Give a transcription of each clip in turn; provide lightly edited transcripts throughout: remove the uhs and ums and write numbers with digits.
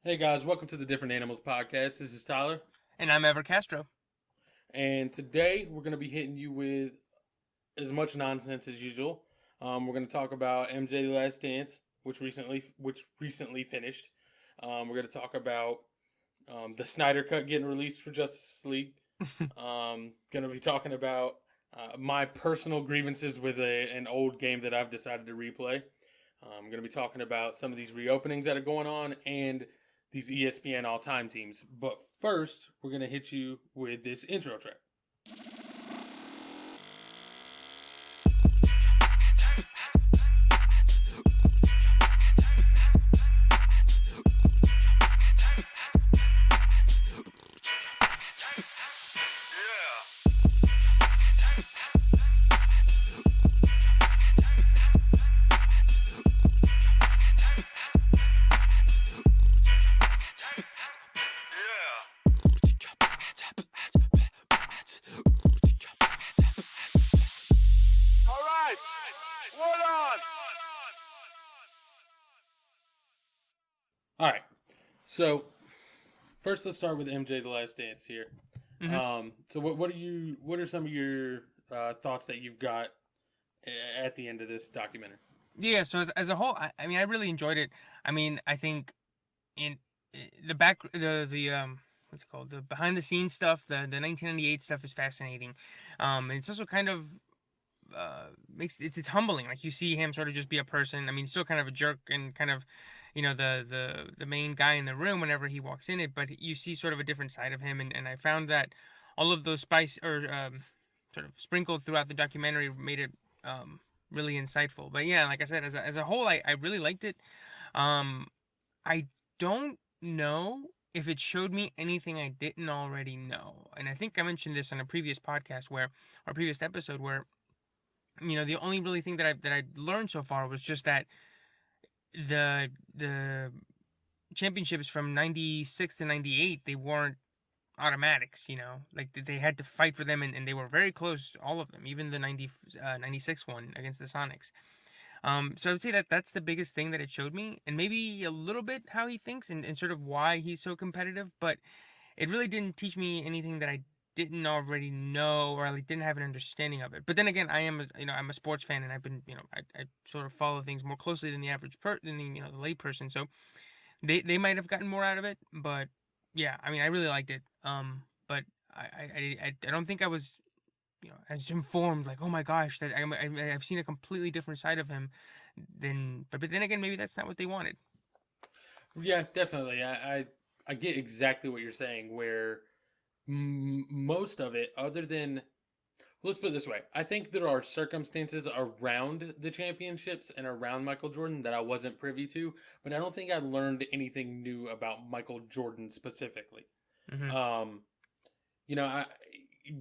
Hey guys, welcome to the Different Animals Podcast. This is Tyler, And I'm Ever Castro. and today we're going to be hitting you with as much nonsense as usual. We're going to talk about MJ: The Last Dance, which recently finished. We're going to talk about the Snyder Cut getting released for Justice League. Going to be talking about my personal grievances with an old game that I've decided to replay. I'm going to be talking about some of these reopenings that are going on and these ESPN all-time teams. But first, we're going to hit you with this intro track. All right. So first, let's start with MJ: The Last Dance here. hmm So what are some of your thoughts that you've got at the end of this documentary? Yeah, so as a whole, I mean, I really enjoyed it. I mean, I think in the back, what's it called? The behind the scenes stuff, the 1998 stuff is fascinating. And it's also kind of makes it's humbling. Like you see him sort of just be a person. I mean, he's still kind of a jerk and kind of, the main guy in the room whenever he walks in it. But you see sort of a different side of him, and I found that all of those spice or sort of sprinkled throughout the documentary made it really insightful. But yeah, like I said, as a whole, I really liked it. Um, I don't know if it showed me anything I didn't already know, and I think I mentioned this on a previous podcast or previous episode where the only really thing that I learned so far was just that the championships from 96 to 98, they weren't automatics. Like they had to fight for them, and they were very close, all of them, even the 96 one against the Sonics. So I would say that that's the biggest thing that it showed me, and maybe a little bit how he thinks and sort of why he's so competitive. But it really didn't teach me anything that I didn't already know, or I like, didn't have an understanding of it. But then again, I'm a sports fan, and I've been, I sort of follow things more closely than the average than the lay person. So they might have gotten more out of it. But yeah, I mean, I really liked it. But I don't think I was, as informed, like, oh my gosh, that I've seen a completely different side of him than. But then again, maybe that's not what they wanted. Yeah, definitely. I get exactly what you're saying. Where most of it, other than let's put it this way, I think there are circumstances around the championships and around Michael Jordan that I wasn't privy to, but I don't think I learned anything new about Michael Jordan specifically. hmm Um, you know, I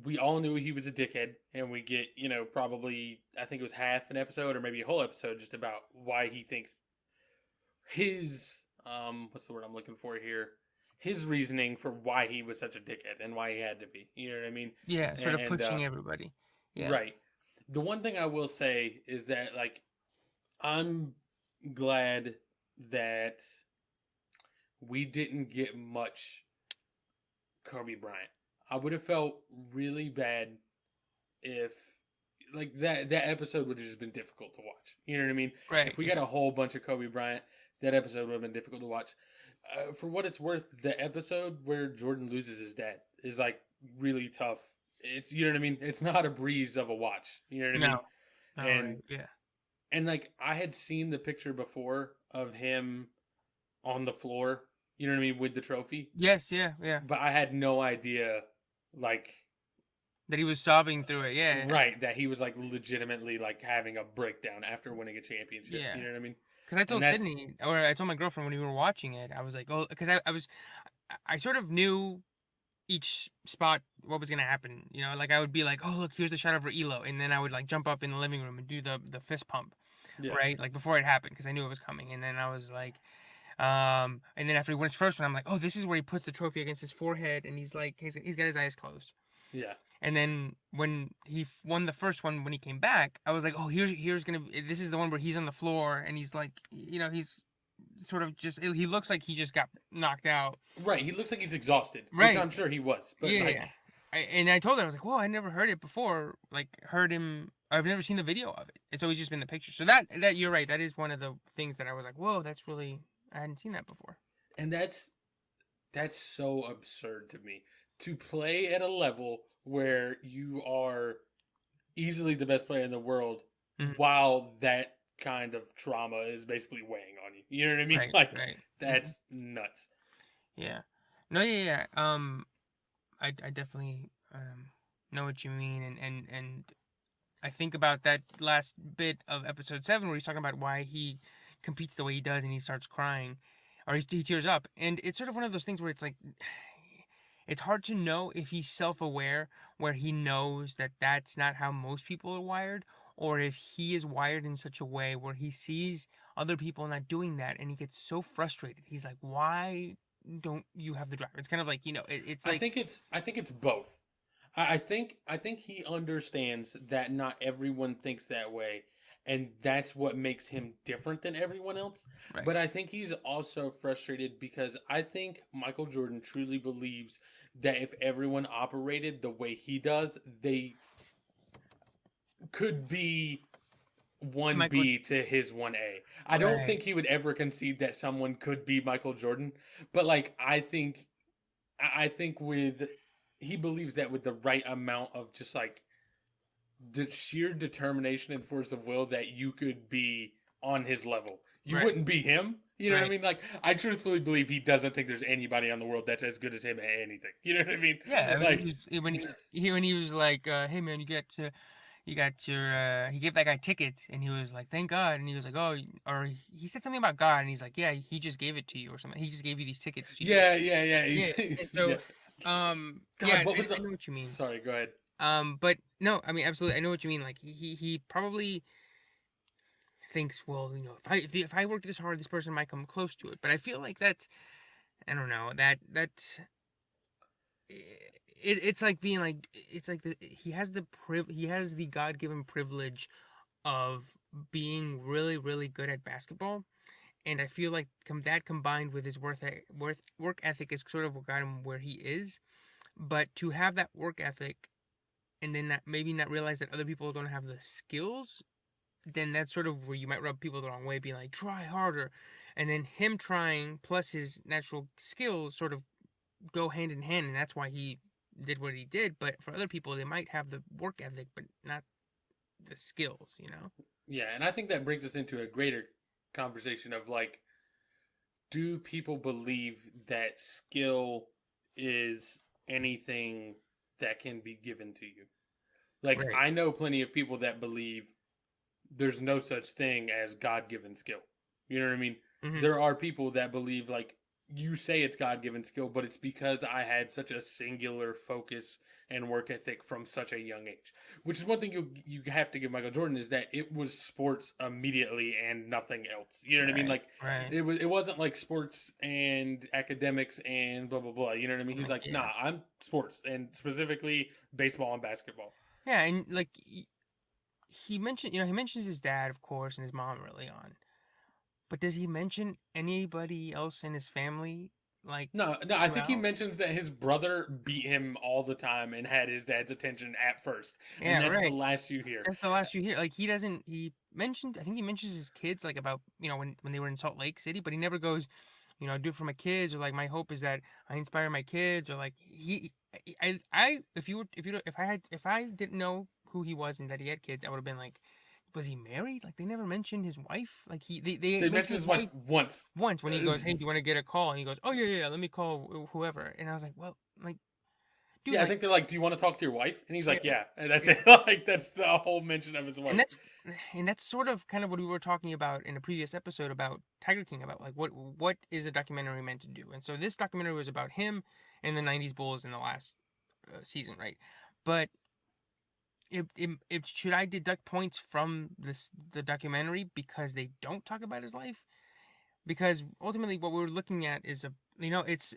we all knew he was a dickhead, and we get probably I think it was half an episode or maybe a whole episode just about why he thinks his what's the word I'm looking for here, his reasoning for why he was such a dickhead and why he had to be. You know what I mean? Yeah, sort of And pushing everybody. Yeah. right. The one thing I will say is that like I'm glad that we didn't get much Kobe Bryant. I would have felt really bad if like that episode would have just been difficult to watch. You know what I mean? Right. If we got Yeah. a whole bunch of Kobe Bryant, that episode would have been difficult to watch. For what it's worth, the episode where Jordan loses his dad is like really tough. It's you know what I mean. It's not a breeze of a watch. You know what I mean? No. No. And Right. Yeah. like I had seen the picture before of him on the floor. You know what I mean with the trophy, Yes. Yeah. Yeah. but I had no idea like That he was sobbing through it. Yeah. right that he was like legitimately like having a breakdown after winning a championship. Yeah. You know what I mean? Because I And told that's Sydney, or I told my girlfriend when we were watching it, I was like, oh, because I sort of knew each spot what was gonna happen. Like I would be like, oh look, here's the shot of Elo, and then I would like jump up in the living room and do the fist pump, yeah. right? Like before it happened, because I knew it was coming, and then I was like, and then after he wins first one, I'm like, oh, this is where he puts the trophy against his forehead, and he's like, he's got his eyes closed. Yeah. And then when he won the first one, when he came back, I was like, oh, here's gonna be, this is the one where he's on the floor and he's like, he's sort of just he looks like he just got knocked out. Right. He looks like he's exhausted, which Right. I'm sure he was. But Yeah. like, And I told her, I was like, whoa, I never heard it before. Like, heard him. I've never seen the video of it. It's always just been the picture. So that you're right. That is one of the things that I was like, whoa, that's really, I hadn't seen that before. and that's so absurd to me to play at a level where you are easily the best player in the world Mhm. while that kind of trauma is basically weighing on you. You know what I mean? Right. Like Right. Mhm. that's nuts. Yeah. No. Yeah. Yeah. I definitely know what you mean, and I think about that last bit of episode 7 where he's talking about why he competes the way he does, and he starts crying, or he tears up, and it's sort of one of those things where it's like, it's hard to know if he's self-aware, where he knows that that's not how most people are wired, or if he is wired in such a way where he sees other people not doing that, and he gets so frustrated. He's like, why don't you have the drive? It's kind of like, it's like, I think it's both. I think he understands that not everyone thinks that way, and that's what makes him different than everyone else. right, But I think he's also frustrated because I think Michael Jordan truly believes that if everyone operated the way he does, they could be one Michael, B to his 1A. I don't right, think he would ever concede that someone could be Michael Jordan, but like I think with he believes that with the right amount of just like the sheer determination and force of will that you could be on his level. You right, wouldn't be him. You know what I right. mean? Like I truthfully believe he doesn't think there's anybody on the world that's as good as him at anything. You know what I mean? Yeah, I mean, Like when he was like, "Hey man, you got your," he gave that guy tickets, and he was like, "Thank God," and he was like, "Oh," or he said something about God, and he's like, "Yeah, he just gave it to you or something. He just gave you these tickets to you." yeah, yeah, yeah. Yeah, and so, Yeah. yeah, God, what was I the know what you mean. Sorry, go ahead. But no, I mean, absolutely, I know what you mean. Like he probably thinks, well, if I work this hard, this person might come close to it. But I feel like that's, I don't know, that it's like being like, it's like he has the god-given privilege of being really really good at basketball, and I feel like that combined with his work ethic is sort of what got him where he is. But to have that work ethic and then maybe not realize that other people don't have the skills, then that's sort of where you might rub people the wrong way, being like, try harder, and then him trying plus his natural skills sort of go hand in hand, and that's why he did what he did. But for other people, they might have the work ethic, but not the skills. Yeah, and I think that brings us into a greater conversation of like, do people believe that skill is anything that can be given to you? Like, Right. I know plenty of people that believe there's no such thing as God given skill. You know what I mean? Hmm. There are people that believe, like, you say it's God given skill, but it's because I had such a singular focus and work ethic from such a young age. Which is one thing you have to give Michael Jordan is that it was sports immediately and nothing else. You know what I mean? Right. Like Right. it wasn't like sports and academics and blah blah blah. You know what I mean? He's like, Yeah. nah, I'm sports and specifically baseball and basketball. Yeah, and like he mentioned, he mentions his dad, of course, and his mom early on. But does he mention anybody else in his family, like, No, no, I think he throughout? mentions that his brother beat him all the time and had his dad's attention at first, and Yeah, that's the right. last you hear. That's the last you hear. Like, he doesn't. He mentioned. I think he mentions his kids, like, about when they were in Salt Lake City, but he never goes, I do it for my kids, or like my hope is that I inspire my kids, or like if I didn't know who he was and that he had kids, I would have been like, was he married? Like, they never mentioned his wife. Like, they They mentioned mentioned his his wife wife once. once when he goes, "Hey, do you want to get a call?" And he goes, "Oh yeah, yeah, let me call whoever." And I was like, "Well, like, dude, Yeah, I like, think they're like, "Do you want to talk to your wife?" And he's yeah, like, "Yeah," and that's yeah." it. Like that's the whole mention of his And wife. that's sort of kind of what we were talking about in a previous episode about Tiger King, about like what is a documentary meant to do. And so this documentary was about him and the '90s Bulls in the last season, right? But should I deduct points from the documentary because they don't talk about his life? Because ultimately, what we're looking at is it's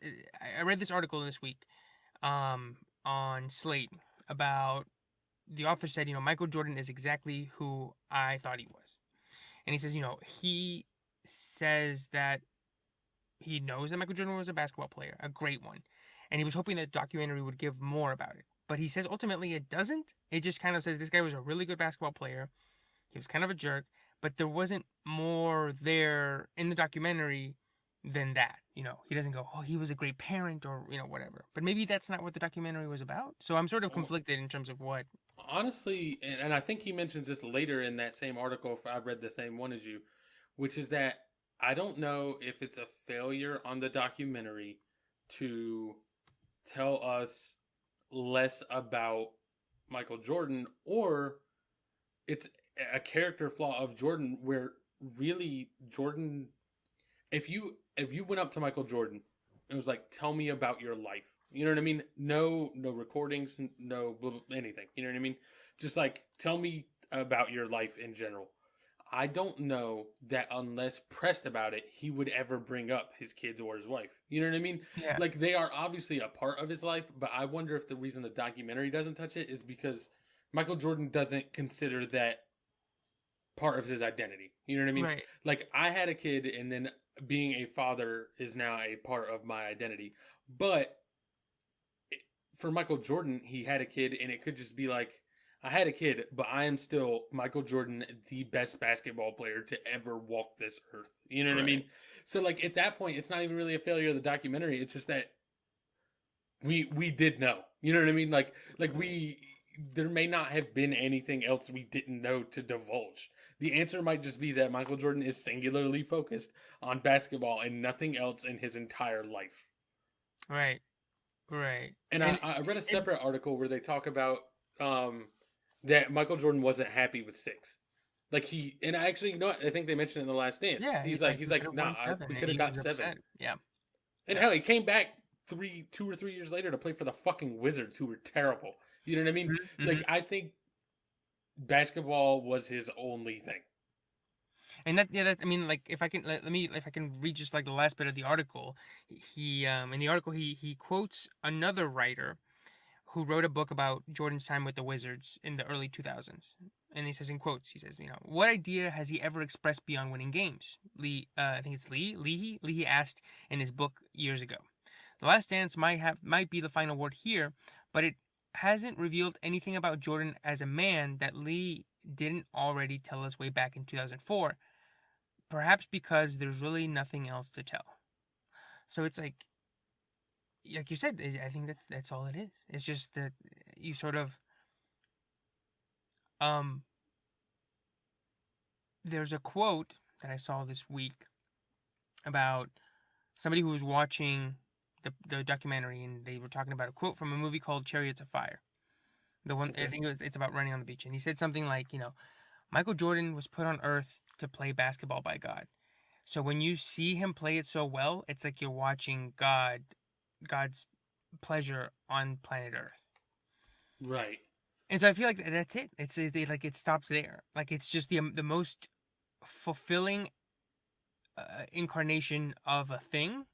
I read this article this week um on Slate about, the author said, Michael Jordan is exactly who I thought he was. And he says, he says that he knows that Michael Jordan was a basketball player, a great one, and he was hoping that the documentary would give more about it. But he says ultimately it doesn't. It just kind of says this guy was a really good basketball player. He was kind of a jerk, but there wasn't more there in the documentary than that. He doesn't go, oh, he was a great parent or, whatever. But maybe that's not what the documentary was about. So I'm sort of Well, conflicted in terms of what. honestly, and I think he mentions this later in that same article, if I read the same one as you, which is that I don't know if it's a failure on the documentary to tell us less about Michael Jordan, or it's a character flaw of Jordan where really Jordan, if you went up to Michael Jordan and was like, tell me about your life, you know what I mean? No recordings, no anything, you know what I mean? Just like, tell me about your life in general. I don't know that unless pressed about it, he would ever bring up his kids or his wife. You know what I mean? Yeah. Like, they are obviously a part of his life, but I wonder if the reason the documentary doesn't touch it is because Michael Jordan doesn't consider that part of his identity. You know what I mean? Right. Like, I had a kid, and then being a father is now a part of my identity. But for Michael Jordan, he had a kid, and it could just be like, I had a kid, but I am still Michael Jordan, the best basketball player to ever walk this earth. You know what I Right. mean? So, like, at that point, it's not even really a failure of the documentary. It's just that we did know. You know what I mean? Like we there may not have been anything else we didn't know to divulge. The answer might just be that Michael Jordan is singularly focused on basketball and nothing else in his entire life. Right. Right. And And I read a and separate article where they talk about um, that Michael Jordan wasn't happy with six. Like and I actually, I think they mentioned it in the Last Dance. yeah, He's he's like, like, we could have nah, won seven, we and could have he got was seven. upset. Yeah. And Yeah. hell, he came back 2 or 3 years later to play for the fucking Wizards, who were terrible. You know what I mean? Mm-hmm. Like, I think basketball was his only thing. And that I mean, like, if I can let me if I can read just like the last bit of the article, he in the article he quotes another writer who wrote a book about Jordan's time with the Wizards in the early 2000s. And he says in quotes, he says, what idea has he ever expressed beyond winning games? I think it's Leahy asked in his book years ago. The Last Dance might be the final word here, but it hasn't revealed anything about Jordan as a man that Lee didn't already tell us way back in 2004. Perhaps because there's really nothing else to tell. So it's like you said, I think that's all it is. It's just that you sort of um. There's a quote that I saw this week about somebody who was watching the documentary, and they were talking about a quote from a movie called Chariots of Fire. The one I Okay. think it's about running on the beach, and he said something like, Michael Jordan was put on Earth to play basketball by God. So when you see him play it so well, it's like you're watching God's pleasure on planet Earth. Right. And so I feel like that's it. Like it stops there. Like it's just the most fulfilling incarnation of a thing,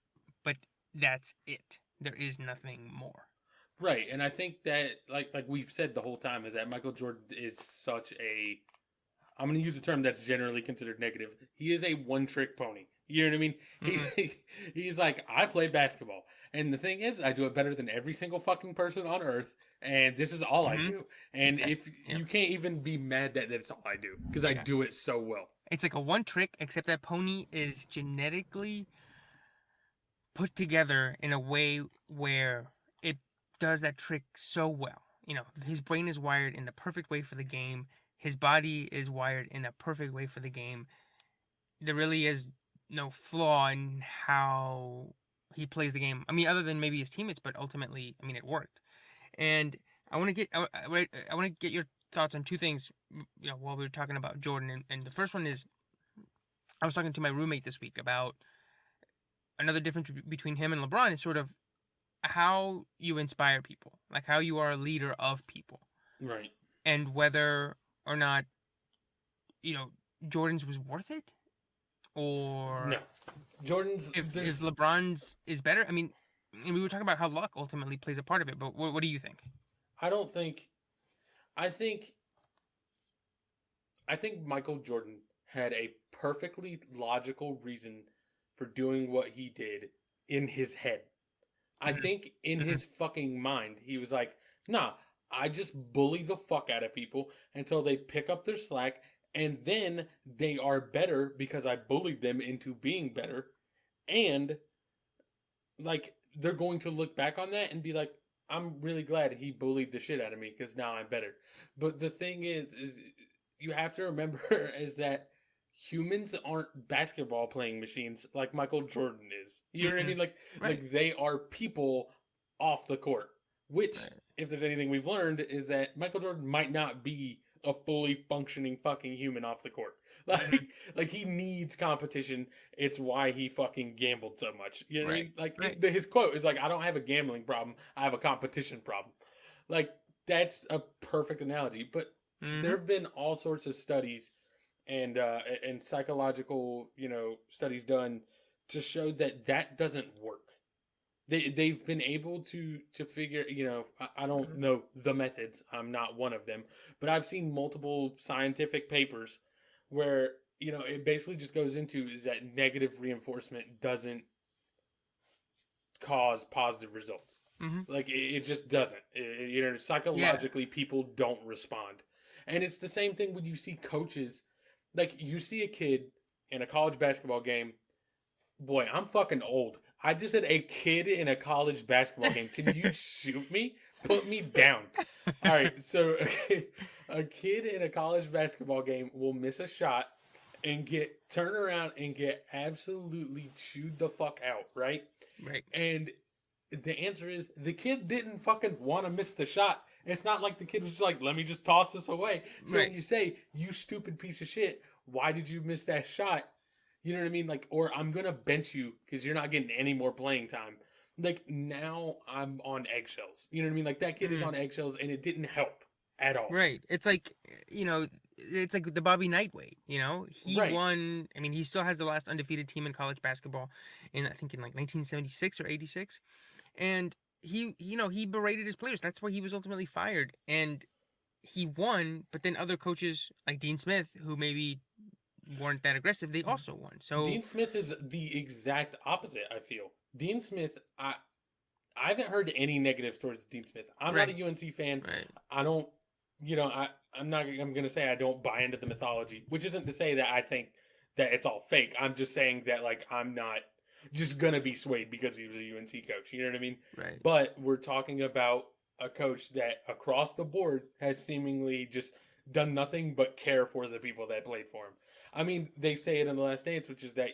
but that's it. There is nothing more. Right. And I think that, like we've said the whole time, is that Michael Jordan is such a, I'm going to use a term that's generally considered negative. He is a one-trick pony. You know what I mean? Mm-mm. He's like, I play basketball, and the thing is, I do it better than every single fucking person on earth, and this is all I Mm-hmm. do. And That, if yep. you can't even be mad that that's all I do, because I Yeah. do it so well. It's like a one trick, except that pony is genetically put together in a way where it does that trick so well. His brain is wired in the perfect way for the game. His body is wired in a perfect way for the game. There really is no flaw in how he plays the game. I mean, other than maybe his teammates, but ultimately, I mean, it worked. And I want to get your thoughts on two things. While we were talking about Jordan, and the first one is I was talking to my roommate this week about another difference between him and LeBron is sort of how you inspire people, like how you are a leader of people, Right. and whether or not you know Jordan's was worth it, No. or Jordan's, if there's, LeBron's is better. I mean, and we were talking about how luck ultimately plays a part of it, but what do you think? I don't think, I think, I think Michael Jordan had a perfectly logical reason for doing what he did in his head. I Mhm. think in Mhm. his fucking mind, he was like, nah, I just bully the fuck out of people until they pick up their slack, and then they are better because I bullied them into being better. And like they're going to look back on that and be like, I'm really glad he bullied the shit out of me because now I'm better. But the thing is you have to remember is that humans aren't basketball playing machines like Michael Jordan is. You know what I Mhm. mean? Like Right. they are people off the court. Which, Right. if there's anything we've learned, is that Michael Jordan might not be a fully functioning fucking human off the court. Mhm. Like he needs competition. It's why he fucking gambled so much. You know what I Right. mean? Like Right. his quote is like, "I don't have a gambling problem. I have a competition problem." Like that's a perfect analogy. But there Mhm. have been all sorts of studies and psychological studies done to show that that doesn't work. They've been able to figure, I don't Mhm. know the methods, I'm not one of them, but I've seen multiple scientific papers where it basically just goes into is that negative reinforcement doesn't cause positive results. Mhm. Like it just doesn't. Yeah. Psychologically people don't respond. And it's the same thing when you see coaches, like you see a kid in a college basketball game. Boy, I'm fucking old. I just said a kid in a college basketball game. Can you shoot me? Put me down. All right, so a kid in a college basketball game will miss a shot and get turn around and get absolutely chewed the fuck out, right? Right. And the answer is the kid didn't fucking want to miss the shot. It's not like the kid was just like, let me just toss this away. So when Right. you say, you stupid piece of shit, why did you miss that shot? You know what I mean? Like, or I'm going to bench you because you're not getting any more playing time. Like, now I'm on eggshells. You know what I mean? Like, that kid is Mhm. on eggshells and it didn't help at all. Right. It's like, it's like the Bobby Knight way, He Right. won, I mean, he still has the last undefeated team in college basketball I think in like 1976 or 86. And he berated his players. That's why he was ultimately fired. And he won, but then other coaches like Dean Smith, who maybe weren't that aggressive, they also won. So, Dean Smith is the exact opposite, I feel. Dean Smith, I haven't heard any negatives towards Dean Smith. I'm not a right, UNC fan. right, I don't, I'm not, I'm going to say I don't buy into the mythology, which isn't to say that I think that it's all fake. I'm just saying that, like, I'm not just going to be swayed because he was a UNC coach. You know what I mean? right. But we're talking about a coach that across the board has seemingly just done nothing but care for the people that played for him. I mean, they say it in The Last Dance, which is that,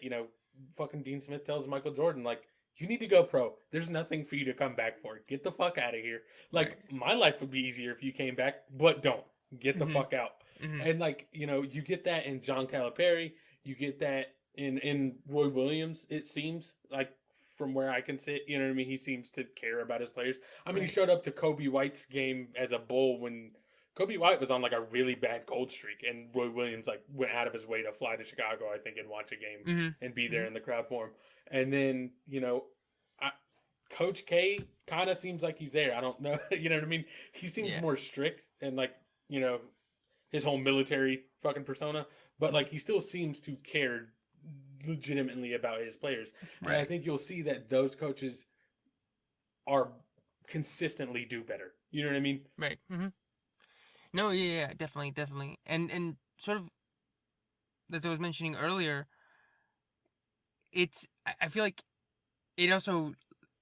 fucking Dean Smith tells Michael Jordan, like, you need to go pro. There's nothing for you to come back for. Get the fuck out of here. Right. Like, my life would be easier if you came back, but don't. Get the Mhm. fuck out. Mhm. And like, you get that in John Calipari, you get that in Roy Williams, it seems like from where I can sit, you know what I mean? He seems to care about his players. I mean, he Right. showed up to Kobe White's game as a bull when Kobe White was on like a really bad cold streak, and Roy Williams like went out of his way to fly to Chicago, I think, and watch a game Mhm. and be there Mhm. in the crowd for him. And then I, Coach K kind of seems like he's there. I don't know, you know what I mean? He seems Yeah. more strict and like you know his whole military fucking persona, but Mhm. like he still seems to care legitimately about his players. And I Right. think you'll see that those coaches are consistently do better. You know what I mean? Right. Mhm. No, yeah, yeah, definitely, definitely. And sort of as I was mentioning earlier, I feel like it also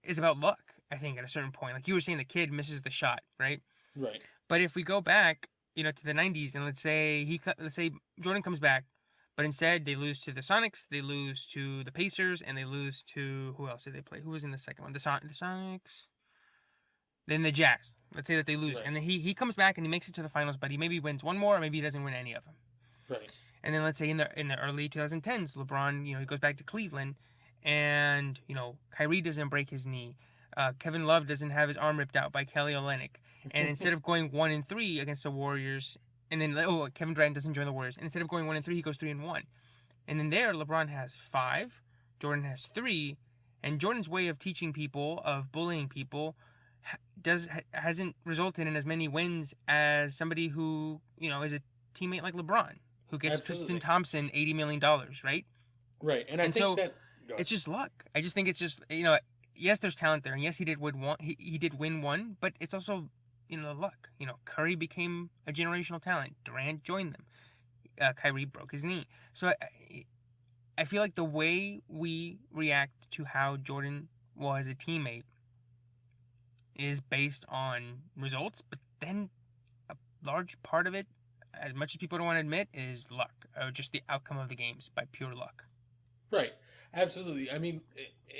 is about luck, I think, at a certain point. Like you were saying, the kid misses the shot, right? Right. But if we go back, to the 90s, and let's say Jordan comes back, but instead they lose to the Sonics, they lose to the Pacers, and they lose to who else did they play? Who was in the second one? The Sonics, then the Jazz. Let's say that they lose, Right. and then he comes back and he makes it to the finals, but he maybe wins one more, or maybe he doesn't win any of them. Right. And then let's say in the early 2010s, LeBron, he goes back to Cleveland, and Kyrie doesn't break his knee. Kevin Love doesn't have his arm ripped out by Kelly Olynyk, and instead of going 1-3 against the Warriors, and then Kevin Durant doesn't join the Warriors, and instead of going 1-3, he goes 3-1, and then there LeBron has 5, Jordan has 3, and Jordan's way of teaching people, of bullying people, hasn't resulted in as many wins as somebody who is a teammate like LeBron, who gets Tristan Absolutely. Thompson $80 million, right? Right. And I And think so, that Go ahead. It's just luck. I just think it's just yes, there's talent there, and yes, he did win one. He did win one, but it's also luck. Curry became a generational talent. Durant joined them. Kyrie broke his knee. So I feel like the way we react to how Jordan was a teammate is based on results, but then a large part of it, as much as people don't want to admit, is luck, or just the outcome of the games by pure luck. Right. Absolutely. I mean,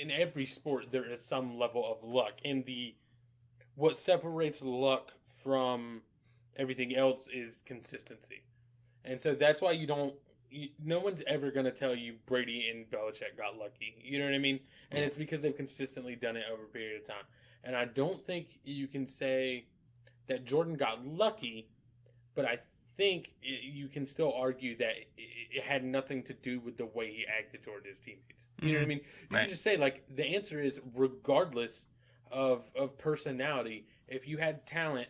in every sport there is some level of luck, and the what separates luck from everything else is consistency. And so that's why no one's ever going to tell you Brady and Belichick got lucky. You know what I mean? And Yeah. it's because they've consistently done it over a period of time. And I don't think you can say that Jordan got lucky, but I think you can still argue that it had nothing to do with the way he acted toward his teammates. You know what I mean? You Right. can just say, like, the answer is regardless of personality, if you had talent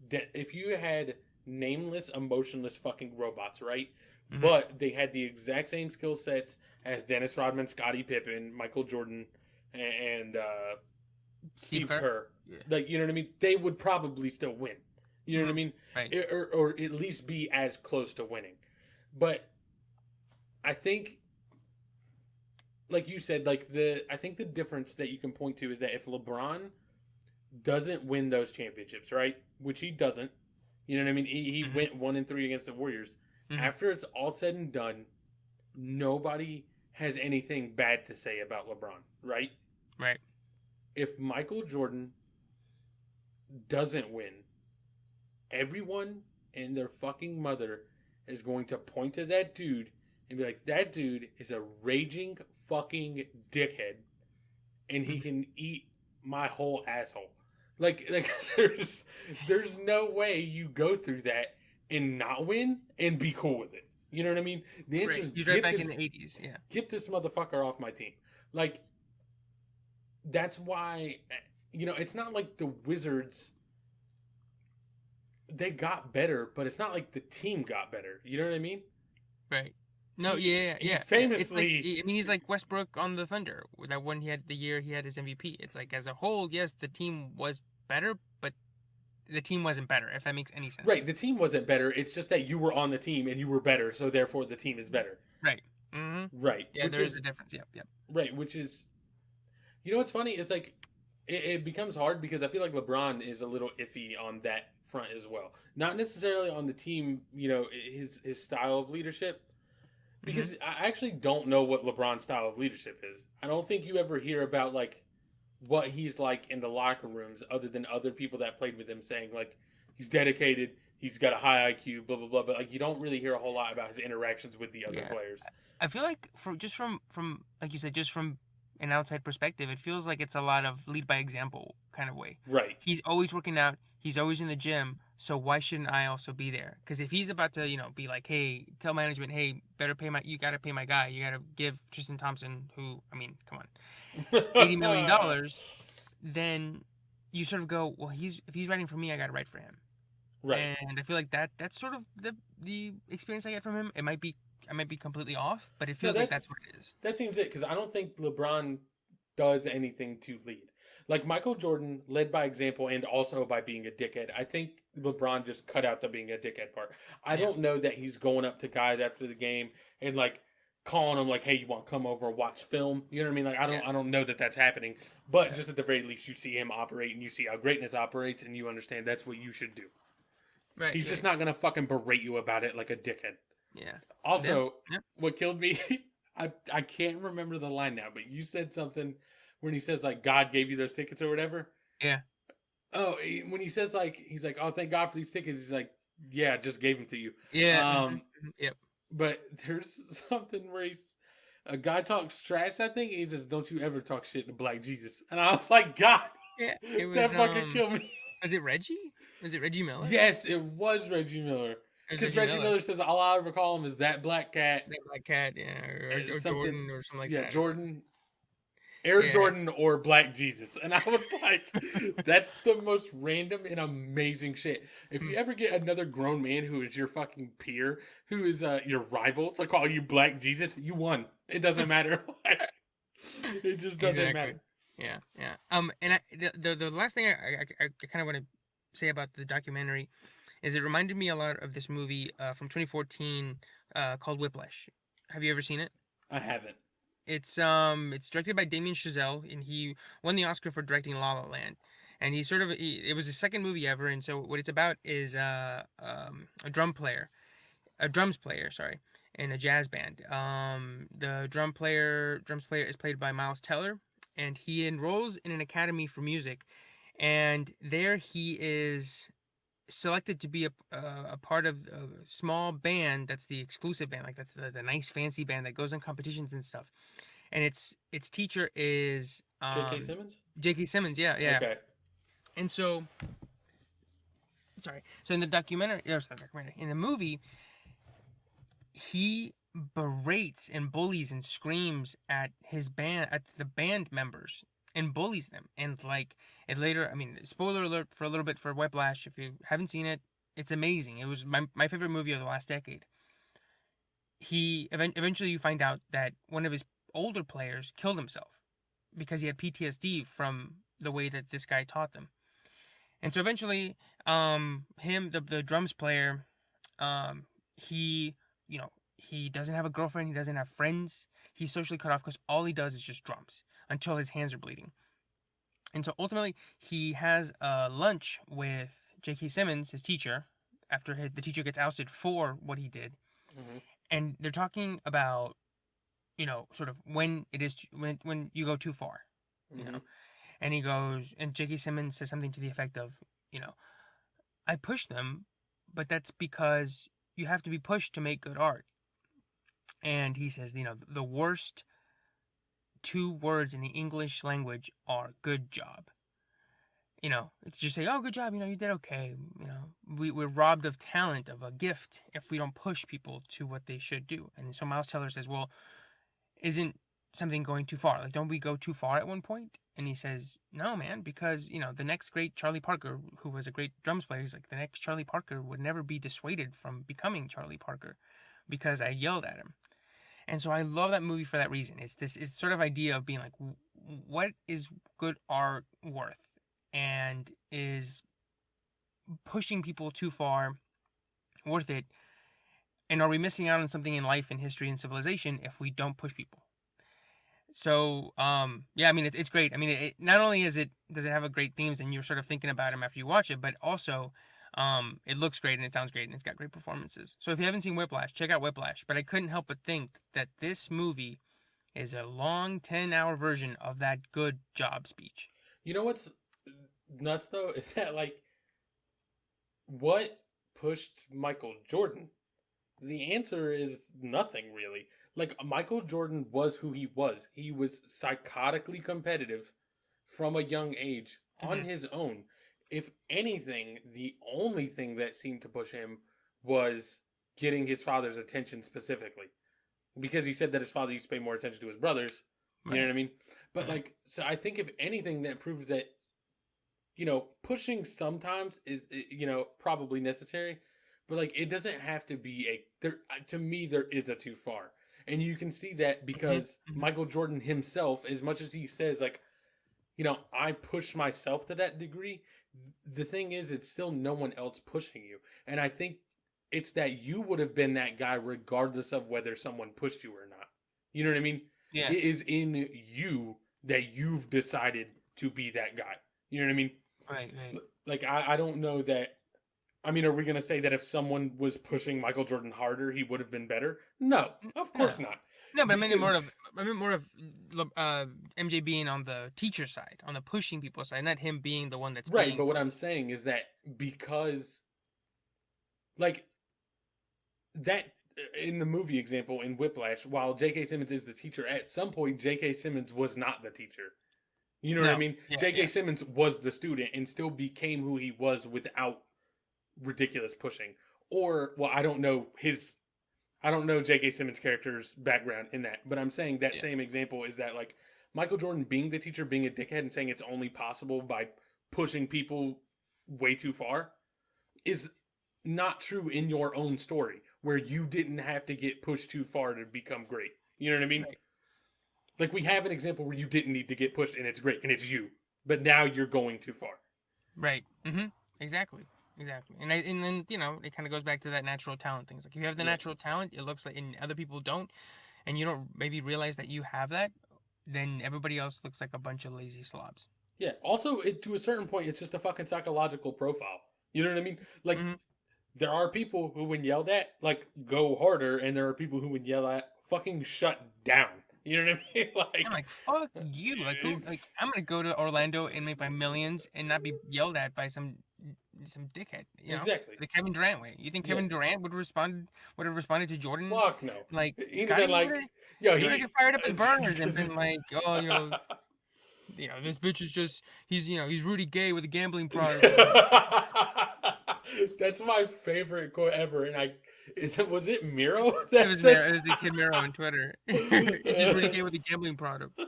if you had nameless, emotionless fucking robots, right? But they had the exact same skill sets as Dennis Rodman, Scottie Pippen, Michael Jordan, and Steve Kerr. Yeah. Like, you know what I mean? They would probably still win. You know what I mean? Right. Or at least be as close to winning. But I think, like you said, I think the difference that you can point to is that if LeBron doesn't win those championships, right? Which he doesn't. You know what I mean? He went 1-3 against the Warriors. After it's all said and done, nobody has anything bad to say about LeBron, right? Right. If Michael Jordan doesn't win, everyone and their fucking mother is going to point to that dude and be like, that dude is a raging fucking dickhead, and he can eat my whole asshole. Like there's no way you go through that and not win and be cool with it. You know what I mean? The answer is He's right back in the 80s. Yeah. Get this motherfucker off my team. Like, that's why, it's not like the Wizards, they got better, but it's not like the team got better. You know what I mean? Right. No, yeah. Famously, it's like, he's like Westbrook on the Thunder. That one the year he had his MVP. It's like, as a whole, yes, the team was better, but the team wasn't better, if that makes any sense. Right, the team wasn't better. It's just that you were on the team and you were better, so therefore the team is better. Right. Right. Yeah, there is a difference. Yep. Right, which is, what's funny is, like, it becomes hard because I feel like LeBron is a little iffy on that front as well. Not necessarily on the team, his style of leadership, because I actually don't know what LeBron's style of leadership is. I don't think you ever hear about, like, what he's like in the locker rooms other than other people that played with him saying, like, he's dedicated, he's got a high IQ, blah, blah, blah. But, like, you don't really hear a whole lot about his interactions with the other players. I feel like from like you said, just from an outside perspective, it feels like it's a lot of lead by example kind of way. Right. He's always working out. He's always in the gym. So why shouldn't I also be there? Because if he's about to, be like, hey, tell management, hey, you got to pay my guy. You got to give Tristan Thompson, who, I mean, come on, $80 million, then you sort of go, well, if he's writing for me, I got to write for him. Right. And I feel like that's sort of the experience I get from him. I might be completely off, but it feels like that's what it is. That seems it, because I don't think LeBron does anything to lead. Like, Michael Jordan led by example and also by being a dickhead. I think LeBron just cut out the being a dickhead part. I don't know that he's going up to guys after the game and, like, calling them, like, hey, you want to come over and watch film? You know what I mean? Like, I don't know that that's happening. But just at the very least, you see him operate and you see how greatness operates and you understand that's what you should do. Right. He's just not going to fucking berate you about it like a dickhead. Yeah. Also, what killed me, I can't remember the line now, but you said something when he says, like, God gave you those tickets or whatever. Yeah. Oh, when he says, like, he's like, oh, thank God for these tickets. He's like, yeah, just gave them to you. Yeah. Yep. But there's something where a guy talks trash, I think, and he says, don't you ever talk shit to Black Jesus. And I was like, God, that fucking killed me. Was it Reggie? Was it Reggie Miller? Yes, it was Reggie Miller. Because Reggie Miller says all I ever call him is that black cat. That black cat, yeah. Or Jordan or something like that. Yeah, Jordan. Air Yeah. Jordan or Black Jesus. And I was like, that's the most random and amazing shit. If you Hmm. ever get another grown man who is your fucking peer, who is your rival, to call you Black Jesus, you won. It doesn't matter. Like, it just doesn't Exactly. matter. Yeah, yeah. And the last thing I kind of want to say about the documentary is it reminded me a lot of this movie from 2014 called Whiplash. Have you ever seen it? I haven't. It's directed by Damien Chazelle, and he won the Oscar for directing La La Land. And it was his second movie ever, and so what it's about is a drums player, sorry, in a jazz band. The drums player is played by Miles Teller, and he enrolls in an academy for music, and there he is selected to be a part of a small band that's the exclusive band, like that's the nice fancy band that goes on competitions and stuff. And its teacher is J.K. Simmons? J.K. Simmons, yeah, yeah. Okay. And so, sorry. So in the documentary, or sorry, documentary, in the movie, he berates and bullies and screams at the band members, and bullies them. And like it later, I mean, spoiler alert for a little bit for Whiplash. If you haven't seen it, it's amazing. It was my favorite movie of the last decade. Eventually you find out that one of his older players killed himself because he had PTSD from the way that this guy taught them. And so eventually, the drums player, he, you know, he doesn't have a girlfriend. He doesn't have friends. He's socially cut off because all he does is just drums until his hands are bleeding. And so ultimately, he has a lunch with J.K. Simmons, his teacher, after the teacher gets ousted for what he did. Hmm. And they're talking about, sort of when it is when you go too far, you Hmm. know. And he goes, and J.K. Simmons says something to the effect of, you know, I push them, but that's because you have to be pushed to make good art. And he says, the worst two words in the English language are good job. It's just say, oh, good job, you did okay. We're robbed of talent, of a gift, if we don't push people to what they should do. And so Miles Teller says, well, isn't something going too far? Like, don't we go too far at one point? And he says, no, man, because, the next great Charlie Parker, who was a great drums player, he's like, the next Charlie Parker would never be dissuaded from becoming Charlie Parker because I yelled at him. And so I love that movie for that reason. It's sort of idea of being like, what is good art worth? And is pushing people too far worth it? And are we missing out on something in life and history and civilization if we don't push people? So, yeah, I mean, it's great. I mean, not only does it have a great themes and you're sort of thinking about them after you watch it, but also, it looks great and it sounds great and it's got great performances. So if you haven't seen Whiplash, check out Whiplash. But I couldn't help but think that this movie is a long 10-hour version of that good job speech. You know what's nuts though is that like what pushed Michael Jordan? The answer is nothing really. Like Michael Jordan was who he was. He was psychotically competitive from a young age on Mm-hmm. his own. If anything, the only thing that seemed to push him was getting his father's attention specifically. Because he said that his father used to pay more attention to his brothers. You know Right. what I mean? But Right. like, so I think if anything, that proves that pushing sometimes is probably necessary, but like it doesn't have to be a there. To me, there is a too far, and you can see that Mm-hmm. because Mm-hmm. Michael Jordan himself, as much as he says like, I push myself to that degree. The thing is, it's still no one else pushing you, and I think it's that you would have been that guy regardless of whether someone pushed you or not. You know what I mean? Yeah. It is in you that you've decided to be that guy. You know what I mean? Right. Right. Like I don't know that. I mean, are we going to say that if someone was pushing Michael Jordan harder, he would have been better? No, of No. course not. No, but Because I meant more of MJ being on the teacher side, on the pushing people side, not him being the one that's right, being but what I'm pushed. saying is that because like that in the movie example in Whiplash, while J.K. Simmons is the teacher, at some point J.K. Simmons was not the teacher. You know what I No, mean? yeah, J.K. yeah, Simmons was the student and still became who he was without ridiculous pushing. Or well, I don't know J.K. Simmons' character's background in that, but I'm saying that yeah. same example is that like Michael Jordan being the teacher, being a dickhead, and saying it's only possible by pushing people way too far is not true in your own story, where you didn't have to get pushed too far to become great. You know what I mean? Right. Like, we have an example where you didn't need to get pushed and it's great and it's you, but now you're going too far. Right. Mm-hmm. Exactly. Exactly. And then it kind of goes back to that natural talent things. Like if you have the natural talent, it looks like, and other people don't, and you don't maybe realize that you have that, then everybody else looks like a bunch of lazy slobs. Yeah. Also, to a certain point, it's just a fucking psychological profile. You know what I mean? Like, Mm-hmm. there are people who, when yelled at, like, go harder, and there are people who, when yell at, fucking shut down. You know what I mean? I'm Like, like, fuck you. Like who? it's Like I'm gonna go to Orlando and make my millions and not be yelled at by some dickhead. exactly. The Kevin Durant way. You think Yeah. Kevin Durant would have responded to Jordan Fuck no. like He'd have Scotty? been like, yo, He would have he. fired up his burners and been like, oh, this bitch is just he's Rudy Gay with a gambling product. That's my favorite quote ever, and was it Miro It that was said? It was the kid Miro on Twitter. It's just Rudy Gay with a gambling product.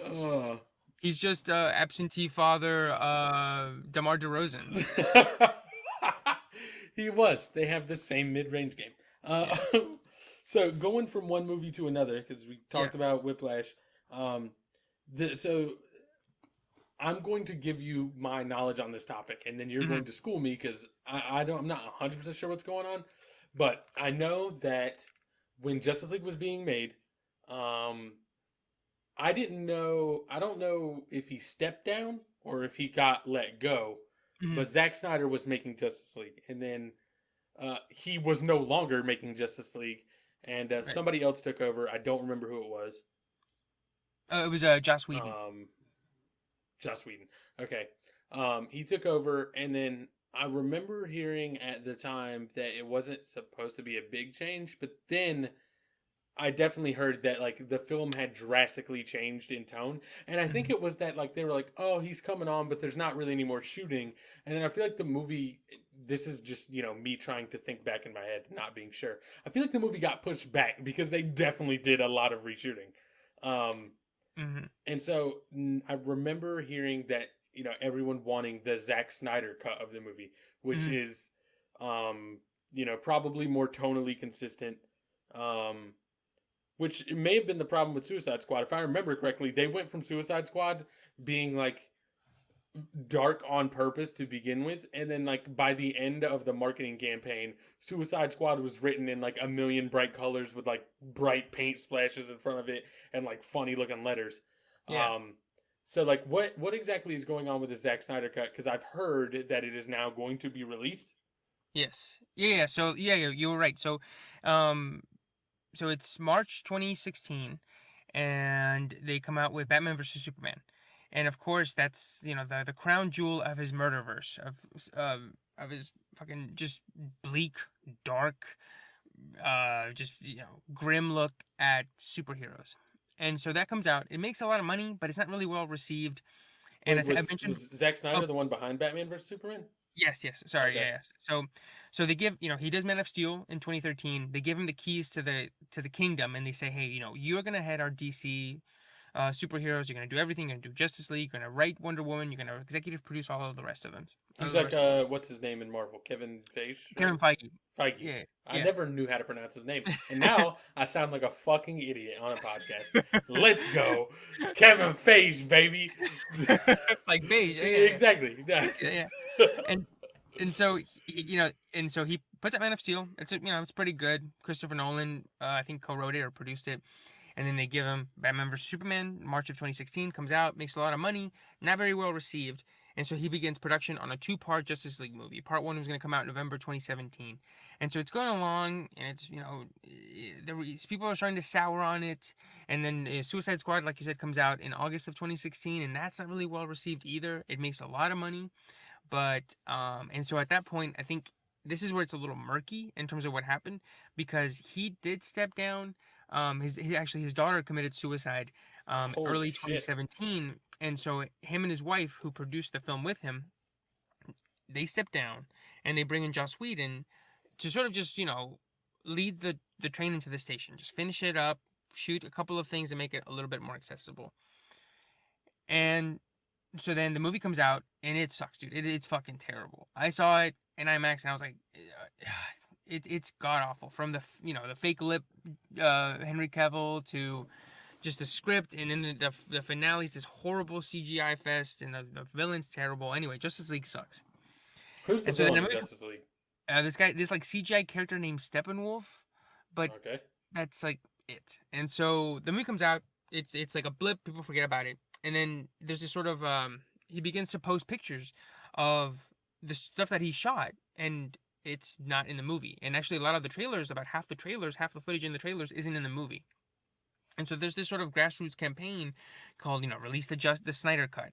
Oh. He's just absentee father DeMar DeRozan. He was. They have the same mid-range game. Yeah. So going from one movie to another, because we talked Yeah. about Whiplash. So I'm going to give you my knowledge on this topic, and then you're going to school me because I'm not 100% sure what's going on, but I know that when Justice League was being made, I don't know if he stepped down or if he got let go, but Zack Snyder was making Justice League, and then he was no longer making Justice League, and Right. somebody else took over. I don't remember who it was. It was Joss Whedon. Joss Whedon. Okay. He took over, and then I remember hearing at the time that it wasn't supposed to be a big change, but then I definitely heard that like the film had drastically changed in tone, and I think it was that like they were like, "Oh, he's coming on, but there's not really any more shooting." And then I feel like the movie. This is just me trying to think back in my head, not being sure. I feel like the movie got pushed back because they definitely did a lot of reshooting. And so I remember hearing that everyone wanting the Zack Snyder cut of the movie, which is probably more tonally consistent. Which may have been the problem with Suicide Squad. If I remember correctly, they went from Suicide Squad being like dark on purpose to begin with, and then like by the end of the marketing campaign, Suicide Squad was written in like a million bright colors with like bright paint splashes in front of it and like funny looking letters. Yeah. So like what exactly is going on with the Zack Snyder cut? Because I've heard that it is now going to be released. Yes. Yeah. So you were right. So it's March 2016, and they come out with Batman vs Superman, and of course that's the crown jewel of his murderverse of his fucking just bleak, dark, just grim look at superheroes. And so that comes out. It makes a lot of money, but it's not really well received. And Wait, I mentioned was Zack Snyder the one behind Batman vs Superman? Yes. Sorry. Okay. Yes. So they give he does Man of Steel in 2013. They give him the keys to the kingdom, and they say, hey, you're gonna head our DC superheroes. You're gonna do everything. You're gonna do Justice League. You're gonna write Wonder Woman. You're gonna executive produce all of the rest of them. He's like what's his name in Marvel? Kevin Feige. Kevin Feige. Feige. Yeah. I never knew how to pronounce his name, and now I sound like a fucking idiot on a podcast. Let's go, Kevin Feige, baby. Like beige. Yeah. Exactly. Yeah. And so he puts out Man of Steel. It's pretty good. Christopher Nolan, I think, co-wrote it or produced it. And then they give him Batman vs Superman. March of 2016 comes out, makes a lot of money, not very well received. And so he begins production on a 2-part Justice League movie. Part 1 was going to come out in November 2017. And so it's going along, and it's people are starting to sour on it. And then Suicide Squad, like you said, comes out in August of 2016, and that's not really well received either. It makes a lot of money. But and so at that point, I think this is where it's a little murky in terms of what happened, because he did step down. His daughter committed suicide early 2017, and so him and his wife, who produced the film with him, they step down and they bring in Joss Whedon to sort of just lead the train into the station, just finish it up, shoot a couple of things to make it a little bit more accessible. And so then the movie comes out and it sucks, dude. It's fucking terrible. I saw it in IMAX and I was like, it's god awful. From the the fake lip, Henry Cavill, to just the script, and then the finale is this horrible CGI fest, and the villain's terrible. Anyway, Justice League sucks. Who's the And so then villain of Justice League? this like CGI character named Steppenwolf, but Okay. that's like it. And so the movie comes out. It's like a blip. People forget about it, and then there's this sort of he begins to post pictures of the stuff that he shot, and it's not in the movie. And actually, a lot of the trailers, about half the footage in the trailers, isn't in the movie. And so there's this sort of grassroots campaign called, release the Snyder Cut.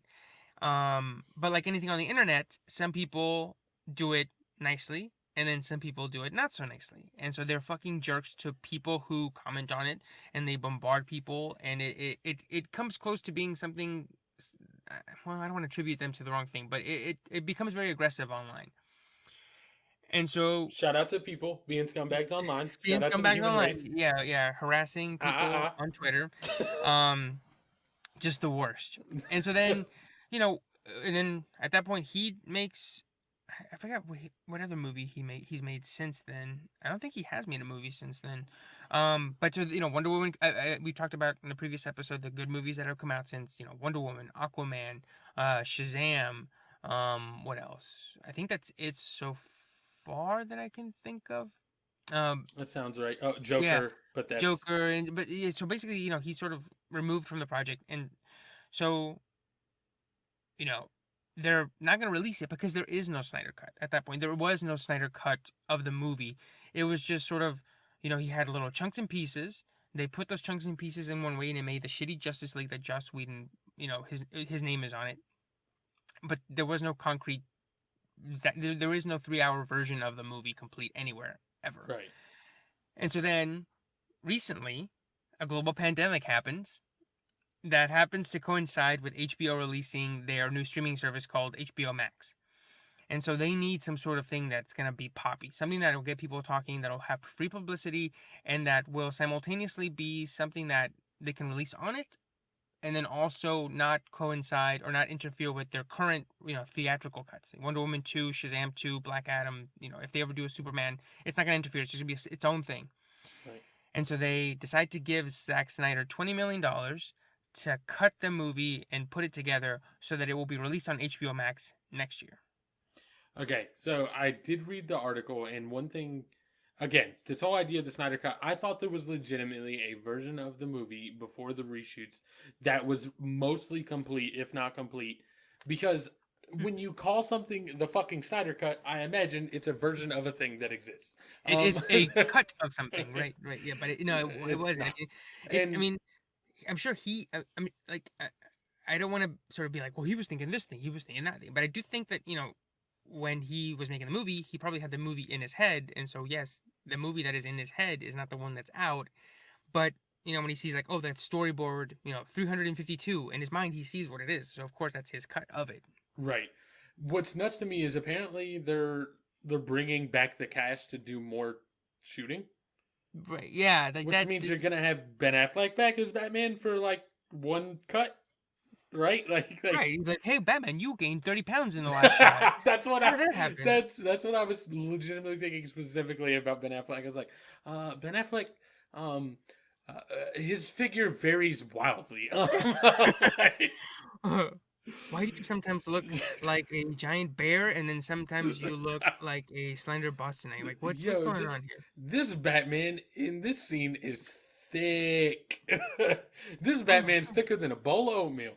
But like anything on the internet, some people do it nicely, and then some people do it not so nicely. And so they're fucking jerks to people who comment on it, and they bombard people, and it comes close to being something. Well, I don't want to attribute them to the wrong thing, but it becomes very aggressive online. And so, shout out to people being scumbags online. being Shout out to the scumbags human online, race. yeah, harassing people on Twitter, just the worst. And so then, and then at that point he makes, I forgot what other movie he's made since then. I don't think he has made a movie since then. But to Wonder Woman, we talked about in the previous episode the good movies that have come out since. Wonder Woman, Aquaman, Shazam. What else? I think that's it so far that I can think of. That sounds right. Oh, Joker, yeah, but that's Joker, but yeah, so basically, he's sort of removed from the project, and so, they're not going to release it because there is no Snyder Cut at that point. There was no Snyder Cut of the movie. It was just sort of, he had little chunks and pieces. They put those chunks and pieces in one way, and it made the shitty Justice League that Joss Whedon, his name is on it. But there was no concrete. There is no 3-hour version of the movie complete anywhere ever. right. And so then, recently, a global pandemic happens. That happens to coincide with HBO releasing their new streaming service called HBO Max. And so they need some sort of thing that's going to be poppy, something that will get people talking, that will have free publicity, and that will simultaneously be something that they can release on it, and then also not coincide or not interfere with their current, theatrical cuts. Wonder Woman 2, Shazam 2, Black Adam, if they ever do a Superman, it's not going to interfere. It's just going to be its own thing. Right. And so they decide to give Zack Snyder $20 million to cut the movie and put it together so that it will be released on HBO Max next year. Okay, so I did read the article, and one thing, again, this whole idea of the Snyder Cut, I thought there was legitimately a version of the movie before the reshoots that was mostly complete, if not complete, because when you call something the fucking Snyder Cut, I imagine it's a version of a thing that exists. It is a cut of something, right? Yeah, but it wasn't. I mean, I'm sure I don't want to sort of be like, well, he was thinking this thing, he was thinking that thing, but I do think that when he was making the movie, he probably had the movie in his head, and so yes, the movie that is in his head is not the one that's out, but when he sees like, oh, that storyboard, 352, in his mind he sees what it is, so of course that's his cut of it. Right. What's nuts to me is apparently they're bringing back the cast to do more shooting. Right. Yeah. Which means you're gonna have Ben Affleck back as Batman for like one cut, right? Like right. He's like, hey, Batman, you gained 30 pounds in the last shot. That's what How did that happen? That's what I was legitimately thinking specifically about Ben Affleck. I was like, Ben Affleck, his figure varies wildly. Why do you sometimes look like a giant bear, and then sometimes you look like a slender Bostonite? Like, what's going on here? This Batman in this scene is thick. This Batman's thicker than a bowl of oatmeal.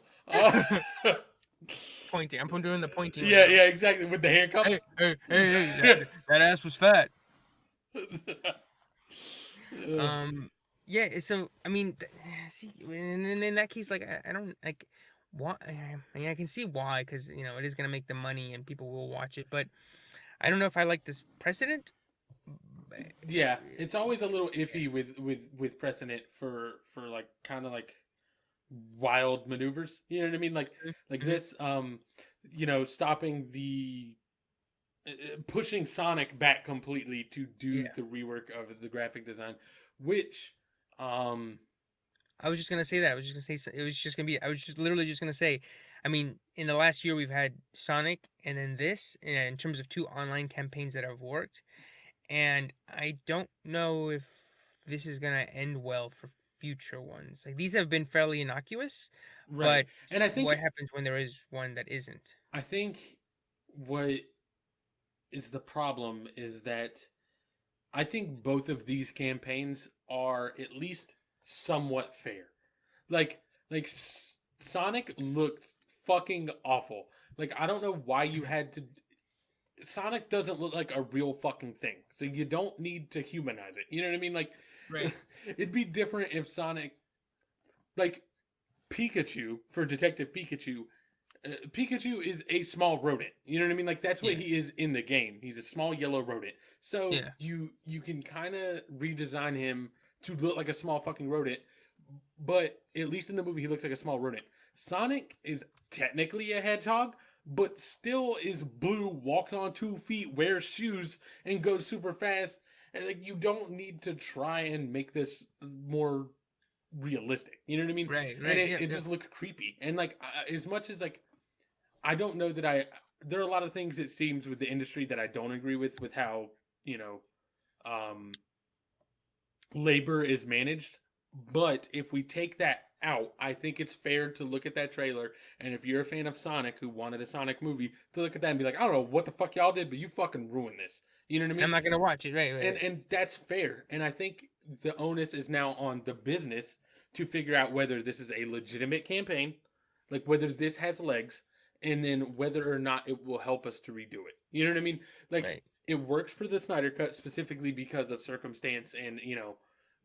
Pointing. I'm doing the pointing. Yeah, yeah, exactly. With the handcuffs. Hey, that ass was fat. Yeah. So I mean, see, and in that case, like, I don't like. Why? I mean, I can see why, because it is gonna make the money and people will watch it, but I don't know if I like this precedent. Yeah, it's always a little iffy with precedent for like kind of like wild maneuvers. You know what I mean? Like this, stopping the pushing Sonic back completely to do the rework of the graphic design, which I was just gonna say that. I was just gonna say it was just gonna be. I was just literally just gonna say. I mean, in the last year we've had Sonic and then this, in terms of two online campaigns that have worked, and I don't know if this is gonna end well for future ones. Like these have been fairly innocuous, Right. but And what happens when there is one that isn't? I think what is the problem is that I think both of these campaigns are at least somewhat fair. Like Sonic looked fucking awful. Like I don't know why you Mhm. had to. Sonic doesn't look like a real fucking thing, so you don't need to humanize it. You know what I mean? Like Right. it'd be different if Sonic, like Pikachu for Detective Pikachu. Pikachu is a small rodent. You know what I mean? Like that's what Yeah. he is in the game. He's a small yellow rodent. So Yeah. you can kind of redesign him to look like a small fucking rodent, but at least in the movie he looks like a small rodent. Sonic is technically a hedgehog, but still is blue, walks on 2 feet, wears shoes, and goes super fast. And like you don't need to try and make this more realistic. You know what I mean? Right. And Right. Yeah. it Yeah. just looked creepy. And like as much as like I don't know that I there are a lot of things it seems with the industry that I don't agree with how, you know, um labor is managed. But if we take that out, I think it's fair to look at that trailer. And if you're a fan of Sonic who wanted a Sonic movie, to look at that and be like, I don't know what the fuck y'all did, but you fucking ruined this. You know what I I'm mean? not gonna watch it. Right. Right. Right. And that's fair. And I think the onus is now on the business to figure out whether this is a legitimate campaign, like whether this has legs, and then whether or not it will help us to redo it. You know what I mean? Like Right. it works for the Snyder Cut specifically because of circumstance, and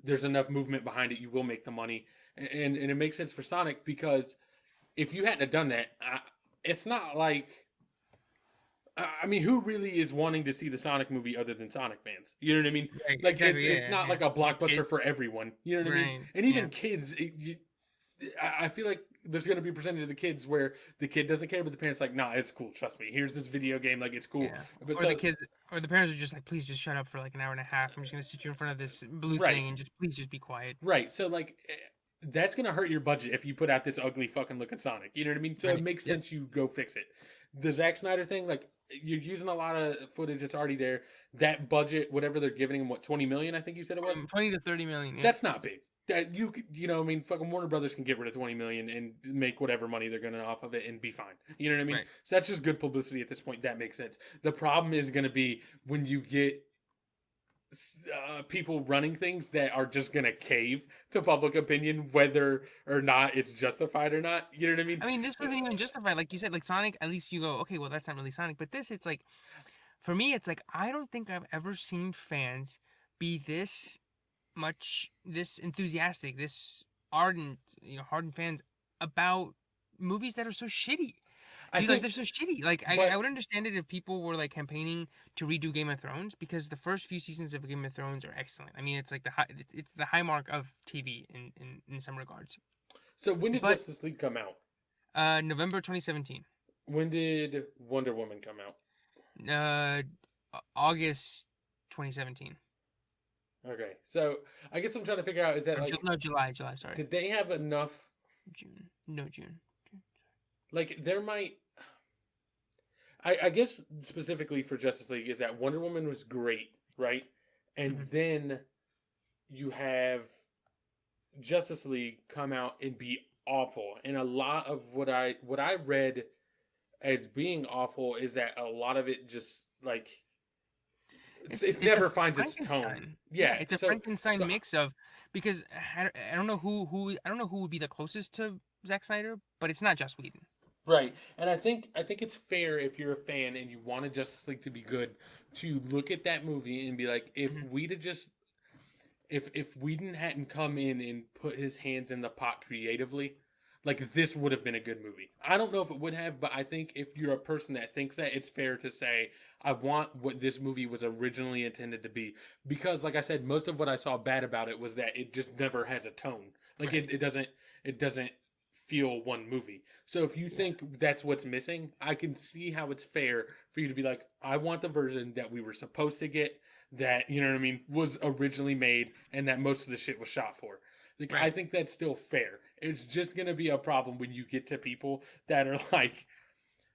there's enough movement behind it. You will make the money, and it makes sense for Sonic because if you hadn't have done that, it's not like I mean, who really is wanting to see the Sonic movie other than Sonic fans? You know what I mean? Right. Like Exactly. it's Yeah. not Yeah. like a Like blockbuster kids. for everyone. You know what I mean? Right. And Yeah. even kids, I feel like there's going to be a percentage of the kids where the kid doesn't care, but the parents like, nah, it's cool. Trust me. Here's this video game, like it's cool. Yeah. But Or the so kids, or the parents are just like, please just shut up for like an hour and a half. I'm just gonna sit you in front of this blue right, thing and just please just be quiet. right. So like. That's gonna hurt your budget if you put out this ugly fucking looking Sonic. You know what I mean? So it Right. makes Yep. sense you go fix it. The Zack Snyder thing, like you're using a lot of footage that's already there. That budget, whatever they're giving him, what 20 million? I think you said it was. 20 to 30 million. Yeah. That's not big. That I mean, fucking Warner Brothers can get rid of 20 million and make whatever money they're gonna off of it and be fine. You know what I mean? Right. So that's just good publicity at this point. That makes sense. The problem is gonna be when you get people running things that are just gonna cave to public opinion, whether or not it's justified or not. You know what I mean? I mean, this wasn't even justified. Like you said, like Sonic, at least you go, okay, well, that's not really Sonic. But this, it's like, for me, it's like, I don't think I've ever seen fans be this enthusiastic, this ardent, hardened fans about movies that are so shitty. I Dude, like think, they're so shitty. Like I but would understand it if people were like campaigning to redo Game of Thrones because the first few seasons of Game of Thrones are excellent. I mean, it's like it's the high mark of TV in some regards. so when did But Justice League come out? November 2017, When did Wonder Woman come out? uh, August 2017, Okay, so I guess I'm trying to figure out is that or like no, July. Sorry, did they have enough June. No, June. like there might I guess specifically for Justice League is that Wonder Woman was great, right? And Mm-hmm. then you have Justice League come out and be awful. And a lot of what I read as being awful is that a lot of it just like it It's a never finds its tone. Frankenstein. Yeah, Yeah. it's a Frankenstein mix of because I don't know who I don't know who would be the closest to Zack Snyder, but it's not Joss Whedon. Right. And I think it's fair if you're a fan and you wanted Justice League to be good to look at that movie and be like, if Mhm. we'd have just if Whedon hadn't come in and put his hands in the pot creatively, like this would have been a good movie. I don't know if it would have, but I think if you're a person that thinks that, it's fair to say I want what this movie was originally intended to be. Because like I said, most of what I saw bad about it was that it just never has a tone. Like Right. it doesn't feel one movie. So if you Yeah. think that's what's missing, I can see how it's fair for you to be like, I want the version that we were supposed to get, that, you know what I mean, was originally made and that most of the shit was shot for. Like, I Right. think that's still fair. It's just gonna be a problem when you get to people that are like,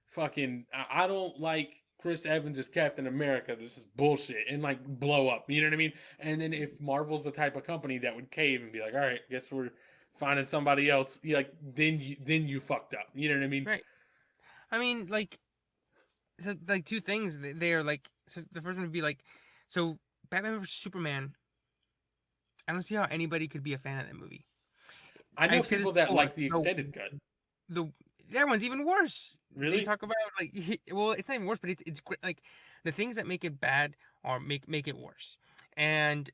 fucking, I don't like Chris Evans as Captain America. This is bullshit, and like blow up. You know what I mean? And then if Marvel's the type of company that would cave and be like, all right, I guess we're finding somebody else, like then you fucked up. You know what I mean? Right. I mean, like, so like two things. They are like, so the first one would be like, so Batman vs Superman. I don't see how anybody could be a fan of that movie. I know I've said this people that before. like the extended cut. The that one's even worse. They Really? talk about like well, it's not even worse, but it's great. Like the things that make it bad are make it worse. And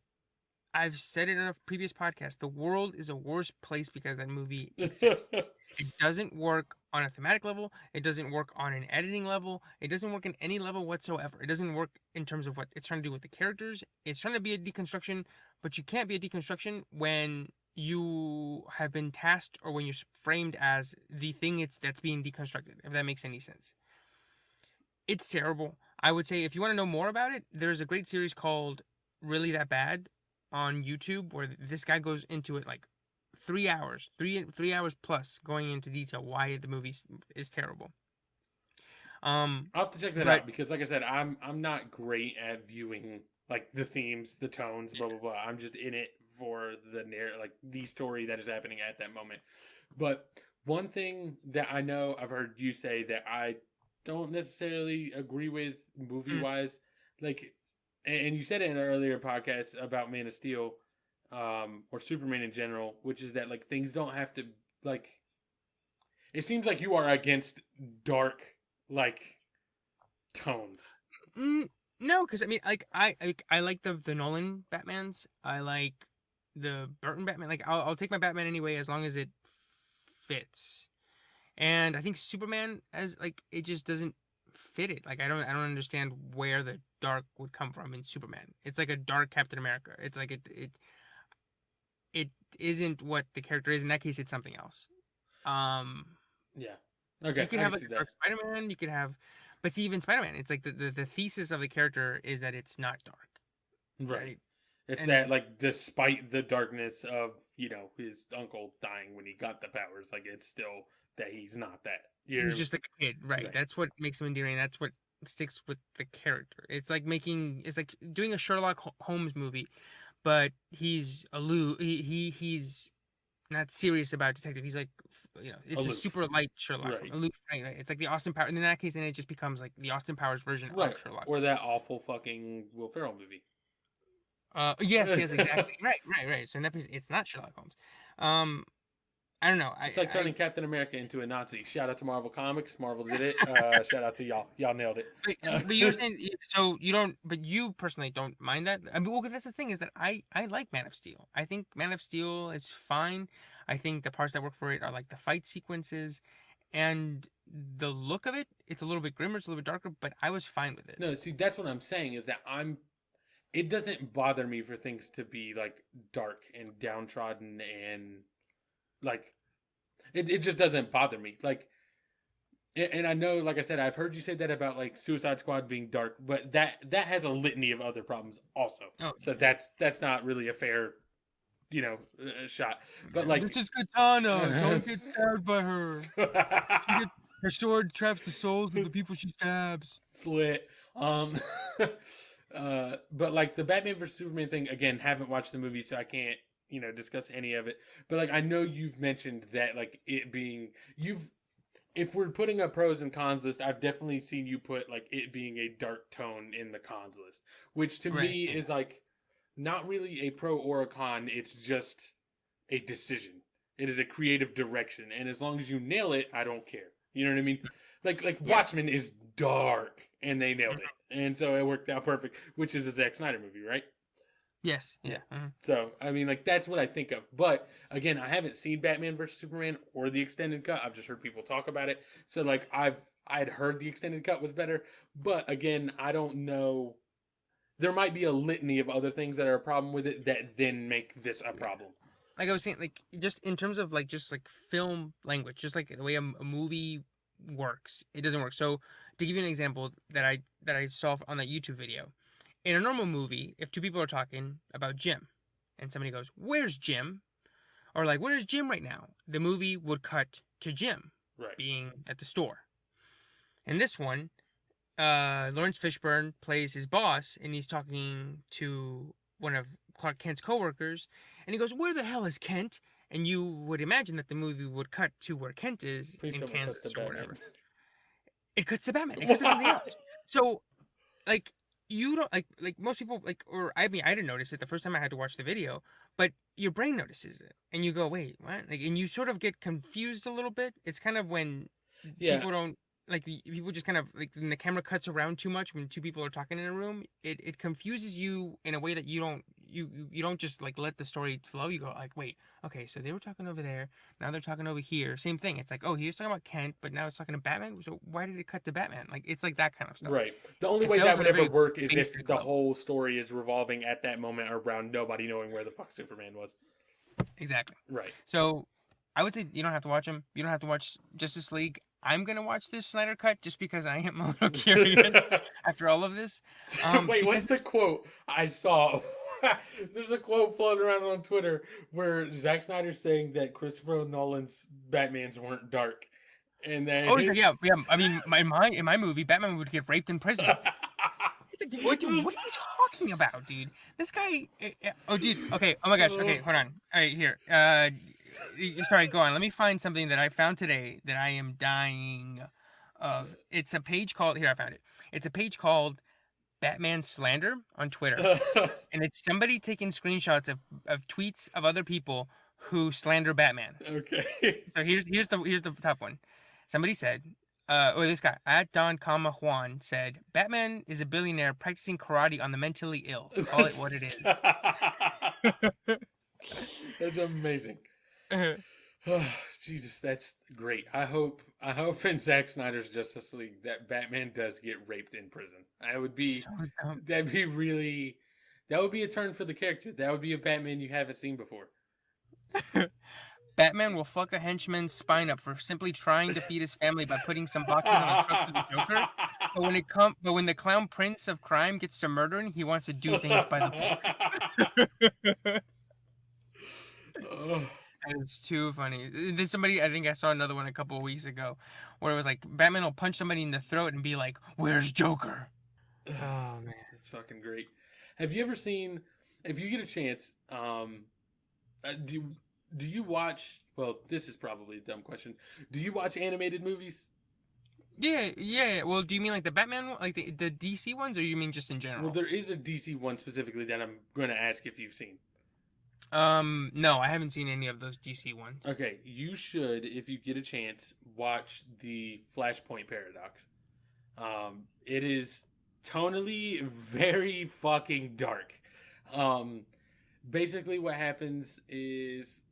I've said it in a previous podcast. The world is a worse place because that movie exists. It doesn't work on a thematic level. It doesn't work on an editing level. It doesn't work in any level whatsoever. It doesn't work in terms of what it's trying to do with the characters. It's trying to be a deconstruction, but you can't be a deconstruction when you have been tasked or when you're framed as the thing that's being deconstructed, if that makes any sense. It's terrible. I would say if you want to know more about it, there's a great series called Really That Bad on YouTube where this guy goes into it like 3 hours, 3 hours plus going into detail why the movie is terrible. I'll have to check that But out because, like I said, I'm not great at viewing like the themes, the tones, blah blah blah. I'm just in it for the like the story that is happening at that moment. But one thing that I know I've heard you say that I don't necessarily agree with movie mm, wise, like, and you said it in an earlier podcast about Man of Steel, or Superman in general, which is that like things don't have to like. It seems like you are against dark like tones. mm, no, because I mean, like I like the Nolan Batmans. I like the Burton Batman. Like I'll take my Batman anyway as long as it fits. And I think Superman as like it just doesn't fit it. Like I don't understand where the dark would come from in Superman. It's like a dark Captain America. It's like it isn't what the character is. In that case, it's something else. Um, Yeah. Okay, you could I have can like see a that. dark Spider-Man. You could have, but see, even Spider-Man, it's like the thesis of the character is that it's not dark, Right. right? It's And that like despite the darkness of, his uncle dying when he got the powers, like it's still that he's not that. he's You're just like a kid, right? right. That's what makes him endearing. That's what sticks with the character. It's like doing a Sherlock Holmes movie, but he's not serious about detective. He's like, it's a Aloof. super light Sherlock, Right. aloof, right? It's like the Austin Powers. In that case, then it just becomes like the Austin Powers version of Right. Sherlock. Or that awful fucking Will Ferrell movie. Yes, yes, exactly. Right, right, right. So in that case, it's not Sherlock Holmes. Um, I don't know. It's like turning Captain America into a Nazi. Shout out to Marvel Comics. Marvel did it. Shout out to y'all. Y'all nailed it. but you were saying so you don't, but you personally don't mind that. I mean, well, that's the thing is that I like Man of Steel. I think Man of Steel is fine. I think the parts that work for it are like the fight sequences and the look of it. It's a little bit grimmer, it's a little bit darker, but I was fine with it. No, see, that's what I'm saying is that it doesn't bother me for things to be like dark and downtrodden and like it just doesn't bother me. Like, and I know, like I said, I've heard you say that about like Suicide Squad being dark, but that has a litany of other problems also. Oh, So that's not really a fair, shot. But this like, is Katana. Don't get stabbed by her. Her sword traps the souls of the people she stabs. slit. But like the Batman vs Superman thing again, haven't watched the movie, so I can't discuss any of it. But like I know you've mentioned that like it being you've if we're putting a pros and cons list, I've definitely seen you put like it being a dark tone in the cons list, which to Right. me is like not really a pro or a con. It's just a decision. It is a creative direction, and as long as you nail it, I don't care. You know what I mean? Like Yeah. Watchmen is dark, and they nailed it, and so it worked out perfect. Which is a Zack Snyder movie, right? Yes. Yeah. So I mean, like that's what I think of. But again, I haven't seen Batman vs Superman or the extended cut. I've just heard people talk about it. So like I'd heard the extended cut was better, but again, I don't know. There might be a litany of other things that are a problem with it that then make this a problem. Like I was saying, like just in terms of like just like film language, just like the way a movie works, it doesn't work. So to give you an example that I saw on that YouTube video, in a normal movie, if two people are talking about Jim, and somebody goes, "Where's Jim?" or like, where's Jim right now? The movie would cut to Jim Right. being at the store. In this one, Lawrence Fishburne plays his boss, and he's talking to one of Clark Kent's coworkers, and he goes, "Where the hell is Kent?" And you would imagine that the movie would cut to where Kent is Please in tell me it cuts Kansas to or Batman. whatever. It cuts to Batman. It cuts to something Why? else. So, like, you don't like most people like, or I mean, I didn't notice it the first time I had to watch the video, but your brain notices it, and you go, "Wait, what?" Like, and you sort of get confused a little bit. It's kind of when Yeah. people don't like people just kind of like when the camera cuts around too much when two people are talking in a room, it confuses you in a way that you don't just like let the story flow. You go like, wait, okay, so they were talking over there, now they're talking over here. Same thing. It's like, oh, he was talking about Kent, but now it's talking to Batman. So why did it cut to Batman? Like, it's like that kind of stuff. Right. The only It way fails that on would a ever very work is if basic the level. whole story is revolving at that moment around nobody knowing where the fuck Superman was. Exactly. Right. So I would say you don't have to watch him. You don't have to watch Justice League. I'm gonna watch this Snyder Cut just because I am a little curious after all of this. Wait, what's Because the quote I saw? There's a quote floating around on Twitter where Zack Snyder's saying that Christopher Nolan's Batmans weren't dark, and then oh, he's like, yeah. I mean, in my movie, Batman would get raped in prison. It's like, what are you talking about, dude? This guy. Oh, dude. Okay. Oh my gosh. Okay, hold on. All right, here. Sorry. Go on. Let me find something that I found today that I am dying of. It's a page called. Here, I found it. It's a page called Batman Slander on Twitter, and it's somebody taking screenshots of tweets of other people who slander Batman. Okay. So here's the top one. Somebody said, this guy at Don Kama Juan said, Batman is a billionaire practicing karate on the mentally ill. Call it what it is. That's amazing. Oh, Jesus, that's great. I hope in Zack Snyder's Justice League that Batman does get raped in prison. That would be that'd be really that would be a turn for the character. That would be a Batman you haven't seen before. Batman will fuck a henchman's spine up for simply trying to feed his family by putting some boxes on a truck for the Joker. But when the clown prince of crime gets to murdering, he wants to do things by the book. And it's too funny. There's somebody, I think I saw another one a couple of weeks ago, where it was like Batman will punch somebody in the throat and be like, "Where's Joker?" Oh man, it's fucking great. Have you ever seen? If you get a chance, do you watch? Well, this is probably a dumb question. Do you watch animated movies? Yeah. Well, do you mean like the Batman, like the DC ones, or you mean just in general? Well, there is a DC one specifically that I'm going to ask if you've seen. No, I haven't seen any of those DC ones. Okay, you should, if you get a chance, watch the Flashpoint Paradox. It is tonally very fucking dark. Basically, what happens is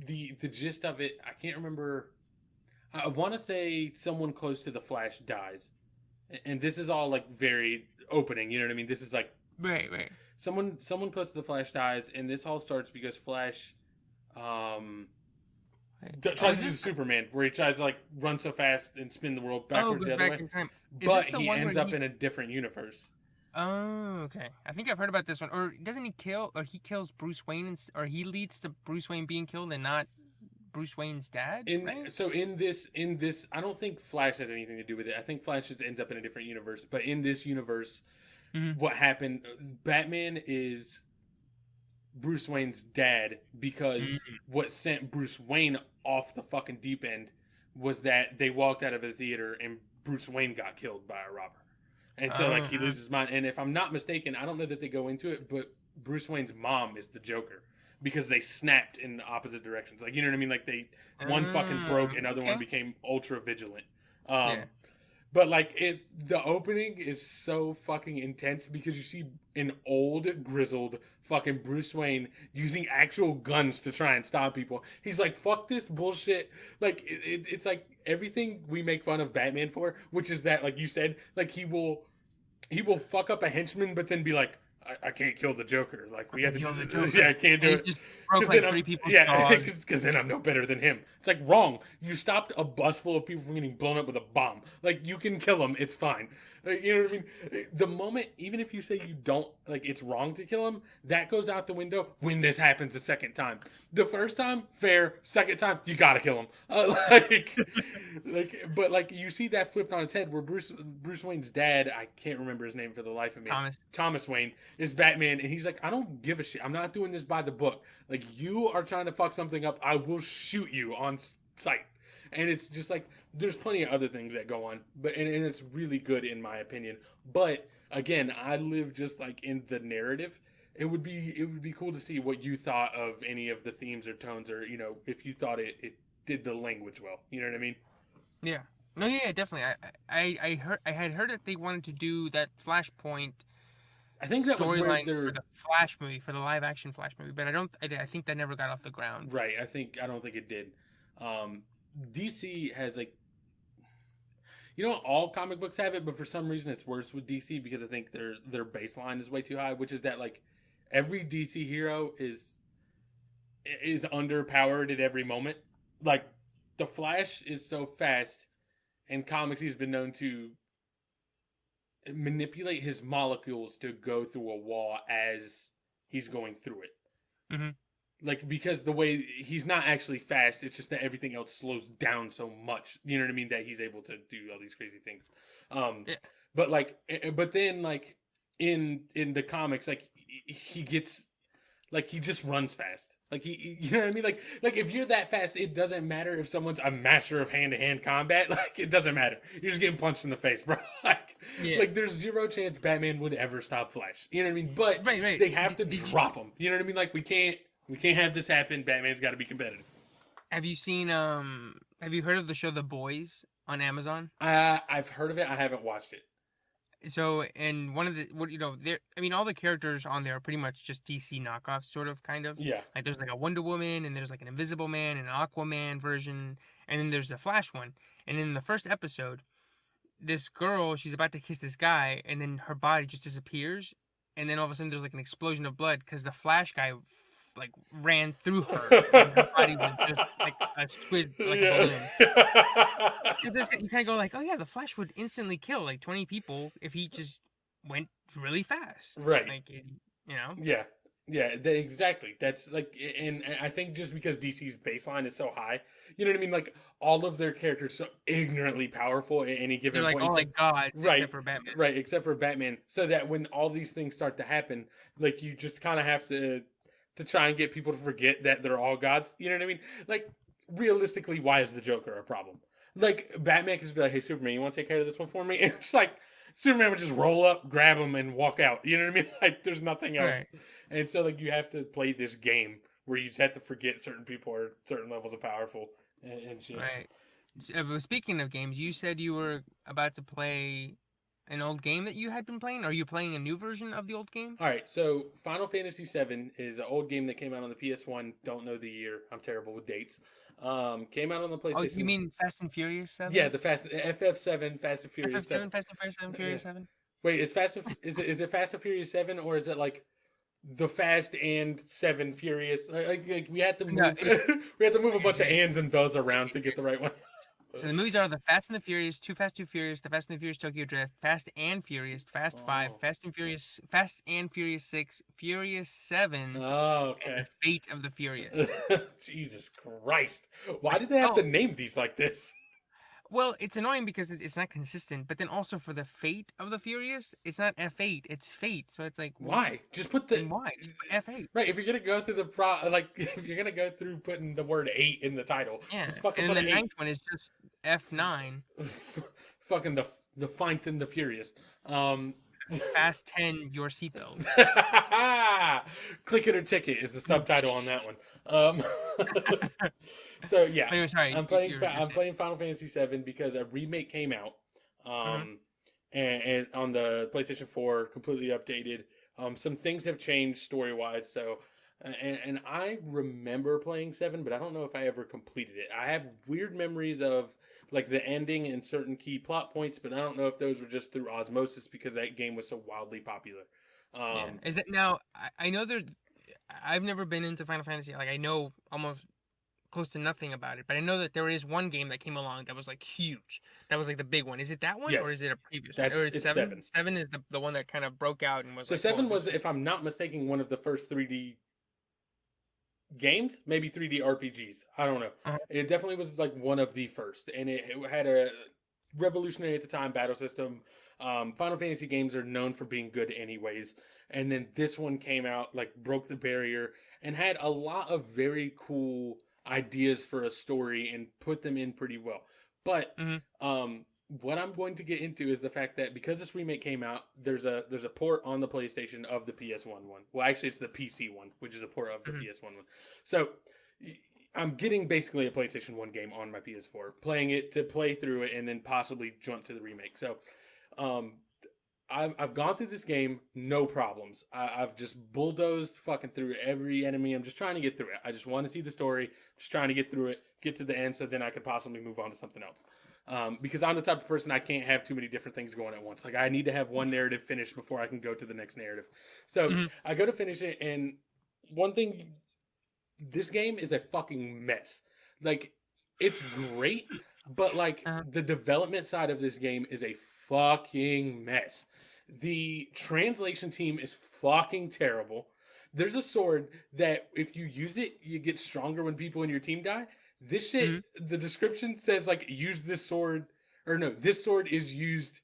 the gist of it. I can't remember. I want to say someone close to the Flash dies, and this is all like very opening. You know what I mean? This is like right. Someone close to the Flash dies, and this all starts because Flash tries to do Superman, where he tries to like run so fast and spin the world backwards the other way. In time. But he ends up in a different universe. Oh, okay. I think I've heard about this one. Or doesn't he kill, or he kills Bruce Wayne, or he leads to Bruce Wayne being killed and not Bruce Wayne's dad? Right? So in this, I don't think Flash has anything to do with it. I think Flash just ends up in a different universe. But in this universe, what happened? Batman is Bruce Wayne's dad because what sent Bruce Wayne off the fucking deep end was that they walked out of a theater and Bruce Wayne got killed by a robber. And so, like, he loses his mind. And if I'm not mistaken, I don't know that they go into it, but Bruce Wayne's mom is the Joker because they snapped in opposite directions. Like, you know what I mean? Like, one fucking broke, another one became ultra vigilant. But, like, the opening is so fucking intense because you see an old, grizzled fucking Bruce Wayne using actual guns to try and stop people. He's like, fuck this bullshit. Like, it's like everything we make fun of Batman for, which is that, like you said, like, he will fuck up a henchman, but then be like, I can't kill the Joker. Like, we have to kill the Joker. Yeah, I can't do it. broke like 3 people's jaws. because then I'm no better than him. It's like wrong. You stopped a bus full of people from getting blown up with a bomb. Like you can kill them. It's fine. Like, you know what I mean? The moment, even if you say you don't like, it's wrong to kill him. That goes out the window when this happens the second time. The first time, fair. Second time, you gotta kill him. But like you see that flipped on its head where Bruce Wayne's dad, I can't remember his name for the life of me. Thomas Wayne is Batman, and he's like, I don't give a shit. I'm not doing this by the book. Like you are trying to fuck something up, I will shoot you on sight. And it's just like there's plenty of other things that go on, but and it's really good in my opinion. But again, I live just like in the narrative. It would be cool to see what you thought of any of the themes or tones, or if you thought it did the language well. You know what I mean? Yeah. No, yeah, definitely. I had heard that they wanted to do that Flashpoint. I think that was where for the Flash movie, for the live action Flash movie, but I think that never got off the ground. Right. I don't think it did. DC has like, all comic books have it, but for some reason it's worse with DC because I think their baseline is way too high, which is that like every DC hero is underpowered at every moment. Like the Flash is so fast, in comics he's been known to manipulate his molecules to go through a wall as he's going through it. Mm-hmm. Like, because the way he's not actually fast, it's just that everything else slows down so much. You know what I mean? That he's able to do all these crazy things. Yeah. But then like in the comics, like he gets, like he just runs fast. Like you know what I mean? Like if you're that fast, it doesn't matter if someone's a master of hand-to-hand combat. Like it doesn't matter. You're just getting punched in the face, bro. Like there's zero chance Batman would ever stop Flash. You know what I mean? But right. They have to drop him. You know what I mean? Like we can't have this happen. Batman's got to be competitive. Have you seen have you heard of the show The Boys on Amazon? I've heard of it. I haven't watched it. So, and one of the all the characters on there are pretty much just DC knockoffs, sort of, kind of. Yeah. Like there's like a Wonder Woman, and there's like an Invisible Man, and an Aquaman version, and then there's the Flash one. And in the first episode, this girl, she's about to kiss this guy, and then her body just disappears, and then all of a sudden there's like an explosion of blood because the Flash guy like ran through her, and her body was just like a squid, like a balloon. You kind of go like, oh yeah, the Flash would instantly kill like 20 people if he just went really fast, right? Like, Yeah, exactly. That's like, and I think just because DC's baseline is so high, you know what I mean? Like all of their characters so ignorantly powerful at any given point. They're like all like gods, right? Except for Batman, right? Except for Batman, so that when all these things start to happen, like you just kind of have to try and get people to forget that they're all gods. You know what I mean? Like realistically, why is the Joker a problem? Like Batman can just be like, "Hey, Superman, you want to take care of this one for me?" And it's like Superman would just roll up, grab him, and walk out. You know what I mean? Like there's nothing else. Right. And so like you have to play this game where you just have to forget certain people are certain levels of powerful and shit. Right. So, speaking of games, you said you were about to play an old game that you had been playing. Are you playing a new version of the old game? All right. So Final Fantasy VII is an old game that came out on the PS1. Don't know the year. I'm terrible with dates. Came out on the PlayStation. Oh, you mean Fast and Furious 7? Yeah, the FF7, Fast and Furious 7. Fast and Furious 7, Furious 7. Wait, is it Fast and Furious 7 or is it like the Fast and 7 Furious? Like we had to move we had to move a bunch of ands and thes around to get the right one. So the movies are the Fast and the Furious, Too Fast, Too Furious, The Fast and the Furious Tokyo Drift, Fast and Furious, Fast 5, Fast and Furious 6, Furious 7, oh, okay. And the Fate of the Furious. Jesus Christ. Why did they have to name these like this? Well, it's annoying because it's not consistent, but then also for the Fate of the Furious, it's not F8, it's Fate. So it's like, why? Just put the why? Just put F8. Right, if you're gonna go through if you're gonna go through putting the word 8 in the title, just fucking and put the ninth one is just F9. Fucking the Fight and the Furious. Fast 10, your seatbelt. Click it or ticket is the subtitle on that one. So yeah, anyway, sorry, I'm playing Final Fantasy VII because a remake came out, and on the PlayStation 4, completely updated. Some things have changed story wise. So, and I remember playing 7, but I don't know if I ever completed it. I have weird memories of like the ending and certain key plot points, but I don't know if those were just through osmosis because that game was so wildly popular. Is it now? I know I've never been into Final Fantasy. Like I know almost close to nothing about it, but I know that there is one game that came along that was like huge. That was like the big one. Is it that one or is Yes, it a previous one? Or it's it's seven? seven. Seven is the one that kind of broke out and was So like, whoa, seven was, this is. if I'm not mistaken, one of the first 3D games, maybe 3D RPGs. I don't know. Uh-huh. It definitely was like one of the first, and it had a revolutionary at the time battle system. Final Fantasy games are known for being good, anyways, and then this one came out, like broke the barrier, and had a lot of very cool ideas for a story and put them in pretty well. But Mm-hmm. what I'm going to get into is the fact that because this remake came out, there's a port on the PlayStation of the PS1 one. Well, actually, it's the PC one, which is a port of the Mm-hmm. PS1 one. So I'm getting basically a PlayStation 1 game on my PS4, playing it to play through it, and then possibly jump to the remake. So um, I've gone through this game, no problems. I've just bulldozed fucking through every enemy. I'm just trying to get through it. I just want to see the story. Just trying to get through it, get to the end, so then I could possibly move on to something else. Because I'm the type of person, I can't have too many different things going at once. Like I need to have one narrative finished before I can go to the next narrative. So Mm-hmm. I go to finish it, and one thing, this game is a fucking mess. Like it's great, but like Uh-huh. the development side of this game is a fucking mess. The translation team is fucking terrible. There's a sword that if you use it, you get stronger when people in your team die. This Mm-hmm. shit, the description says like use this sword, or no, this sword is used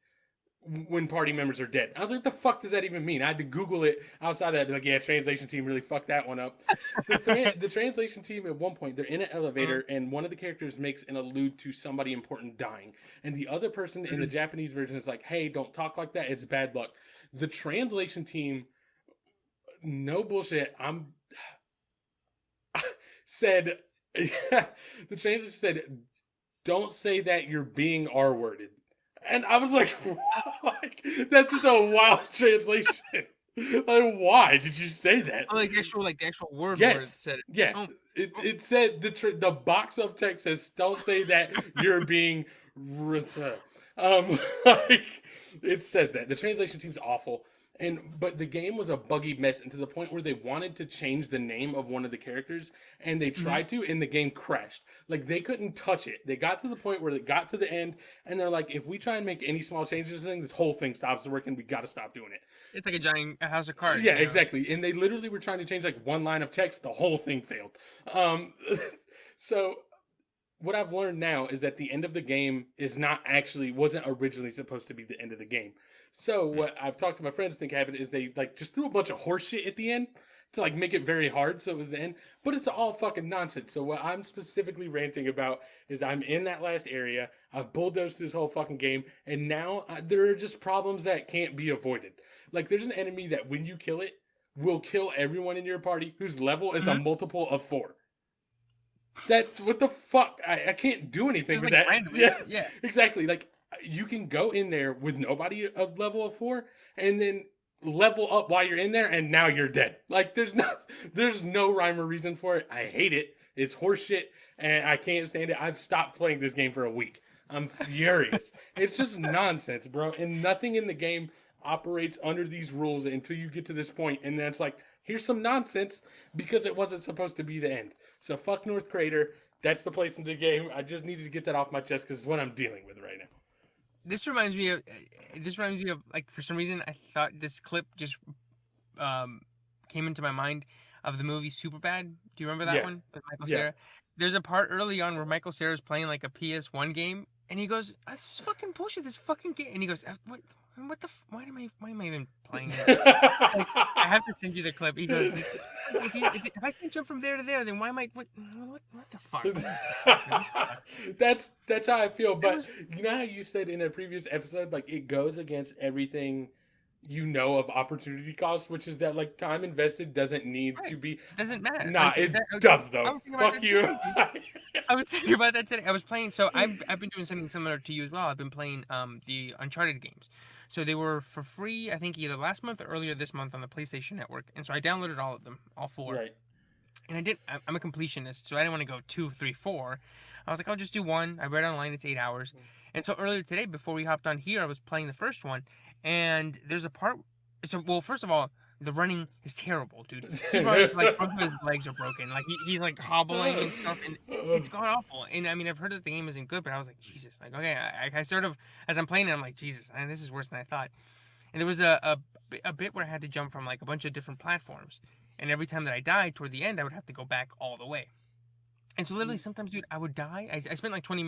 when party members are dead. I was like, what the fuck does that even mean? I had to Google it outside of that. Be like, yeah, translation team really fucked that one up. The translation team at one point, they're in an Uh-huh. elevator, and one of the characters makes an allude to somebody important dying. And the other person in the Japanese version is like, hey, don't talk like that. It's bad luck. The translation team, no bullshit, said, the translation said, don't say that, you're being R worded. And I was like, like that's just a wild translation. Like, why did you say that? Oh, like the actual word Yes, said it. yeah. Oh, oh. It said the box of text says, "Don't say that, you're being returned." Like it says that the translation seems awful, and but the game was a buggy mess, and to the point where they wanted to change the name of one of the characters, and they Mm-hmm. tried to, and the game crashed. Like they couldn't touch it. They got to the point where it got to the end, and they're like, "If we try and make any small changes to this thing, this whole thing stops working. We got to stop doing it." It's like a giant house of cards, Yeah, you know. exactly. And they literally were trying to change like one line of text. The whole thing failed. Um, so what I've learned now is that the end of the game is not actually wasn't originally supposed to be the end of the game. So what I've talked to my friends think happened is they like just threw a bunch of horse shit at the end to like make it very hard so it was the end. But it's all fucking nonsense. So what I'm specifically ranting about is I'm in that last area. I've bulldozed this whole fucking game, and now there are just problems that can't be avoided. Like there's an enemy that when you kill it will kill everyone in your party whose level is a Mm-hmm. multiple of 4. That's what the fuck. I can't do It's anything just with like that. randomly. Yeah, Yeah. exactly. Like you can go in there with nobody of level of 4, and then level up while you're in there, and now you're dead. Like there's no rhyme or reason for it. I hate it. It's horseshit, and I can't stand it. I've stopped playing this game for a week. I'm furious. It's just nonsense, bro. And nothing in the game operates under these rules until you get to this point, and then it's like, here's some nonsense because it wasn't supposed to be the end. So fuck North Crater. That's the place in the game. I just needed to get that off my chest because it's what I'm dealing with right now. This reminds me of. This reminds me of like for some reason I thought this clip just um came into my mind of the movie Superbad. Do you remember that Yeah, one with Michael yeah. Cera? There's a part early on where Michael Cera's playing like a PS1 game, and he goes, "This is fucking bullshit. This fucking game." And he goes, "What the? Why am I even playing this?" Like, I have to send you the clip. He goes, "This is like, if I can jump from there to there, then why am I what the fuck? What the fuck, man? This sucks." That's how I feel. It But was you know how you said in a previous episode, like it goes against everything you know of opportunity cost, which is that like time invested doesn't need right. to be. Doesn't matter. Nah, Like it that, does I though. was thinking about Fuck that you. today, dude. I was thinking about that today. I was playing. So I've been doing something similar to you as well. I've been playing the Uncharted games. So they were for free. I think either last month or earlier this month on the PlayStation Network. And so I downloaded all of them, all 4. Right. And I did. I'm a completionist, so I didn't want to go 2, 3, 4. I was like, I'll just do 1. I read online it's 8 hours. And so earlier today, before we hopped on here, I was playing the first one, and there's a part. So well, first of all, the running is terrible, dude. He runs like both of his legs are broken. Like he's like hobbling and stuff, and it's god awful. And I mean, I've heard that the game isn't good, but I was like, Jesus, like okay, I sort of as I'm playing it, I'm like, Jesus, man, this is worse than I thought. And there was a bit where I had to jump from like a bunch of different platforms, and every time that I died toward the end, I would have to go back all the way. And so literally sometimes, dude, I would die. I spent like 30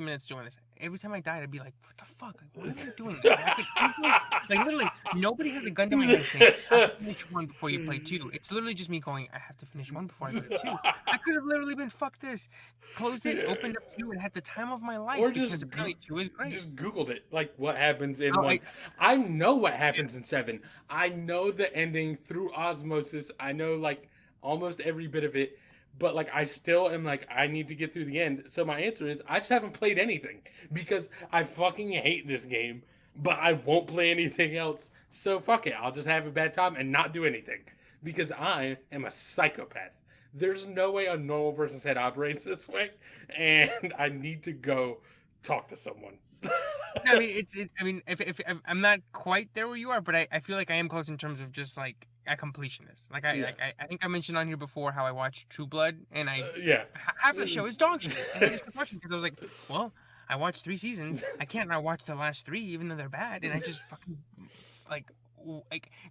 minutes doing this. Every time I died, I'd be like, what the fuck? Like, why am I doing this? Like, I could easily, like literally, nobody has a gun to my head saying, you have to finish one before you play two. It's literally just me going, I have to finish one before I play two. I could have literally been, fuck this. Closed it, opened up two, and had the time of my life. Or because apparently two is great. Just Googled it, like what happens in one. I know what happens in 7. I know the ending through osmosis. I know like almost every bit of it. But like I still am like I need to get through the end. So my answer is I just haven't played anything because I fucking hate this game, but I won't play anything else. So fuck it. I'll just have a bad time and not do anything because I am a psychopath. There's no way a normal person's head operates this way, and I need to go talk to someone. I mean, I mean, if I'm not quite there where you are, but I feel like I am close in terms of just like a completionist. Like I think I mentioned on here before how I watched True Blood, and half the show is dog shit, and I just kept watching because I was like, well, I watched 3 seasons, I can't not watch the last 3 even though they're bad, and I just fucking like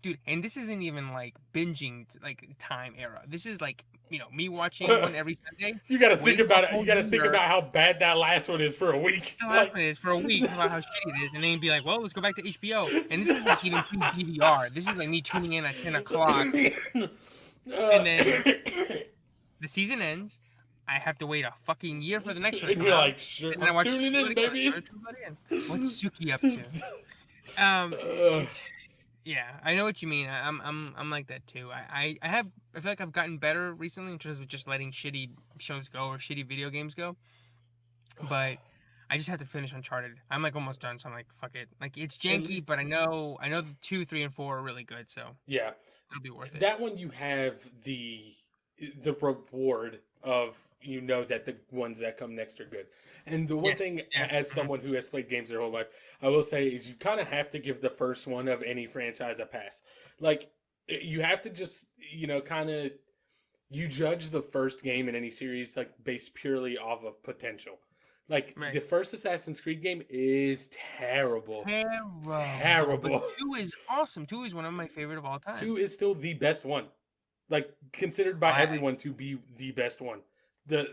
dude, and this isn't even like binging like time era. This is like me watching one every Sunday. You got to think about it. You got to think about how bad that last one is for a week. How bad it is for a week about how shitty it is, and then be like, well, let's go back to HBO. And this is like even pre-DVR. This is like me tuning in at 10 o'clock, and then the season ends. I have to wait a fucking year for the next one. And you're like, sure, and I watch tuning in, baby. What's Suki up to? Yeah, I know what you mean. I'm like that too. I feel like I've gotten better recently in terms of just letting shitty shows go or shitty video games go. But I just have to finish Uncharted. I'm like almost done, so I'm like, fuck it. Like it's janky, but I know the 2, 3, and 4 are really good, so yeah, it'll be worth it. That one you have the reward of that the ones that come next are good. And the one thing, as someone who has played games their whole life, I will say is you kind of have to give the first one of any franchise a pass. Like, you have to just, kind of, you judge the first game in any series, like, based purely off of potential. Like, the first Assassin's Creed game is terrible. Terrible. But 2 is awesome. 2 is one of my favorite of all time. 2 is still the best one. Like, considered by everyone to be the best one. Dude.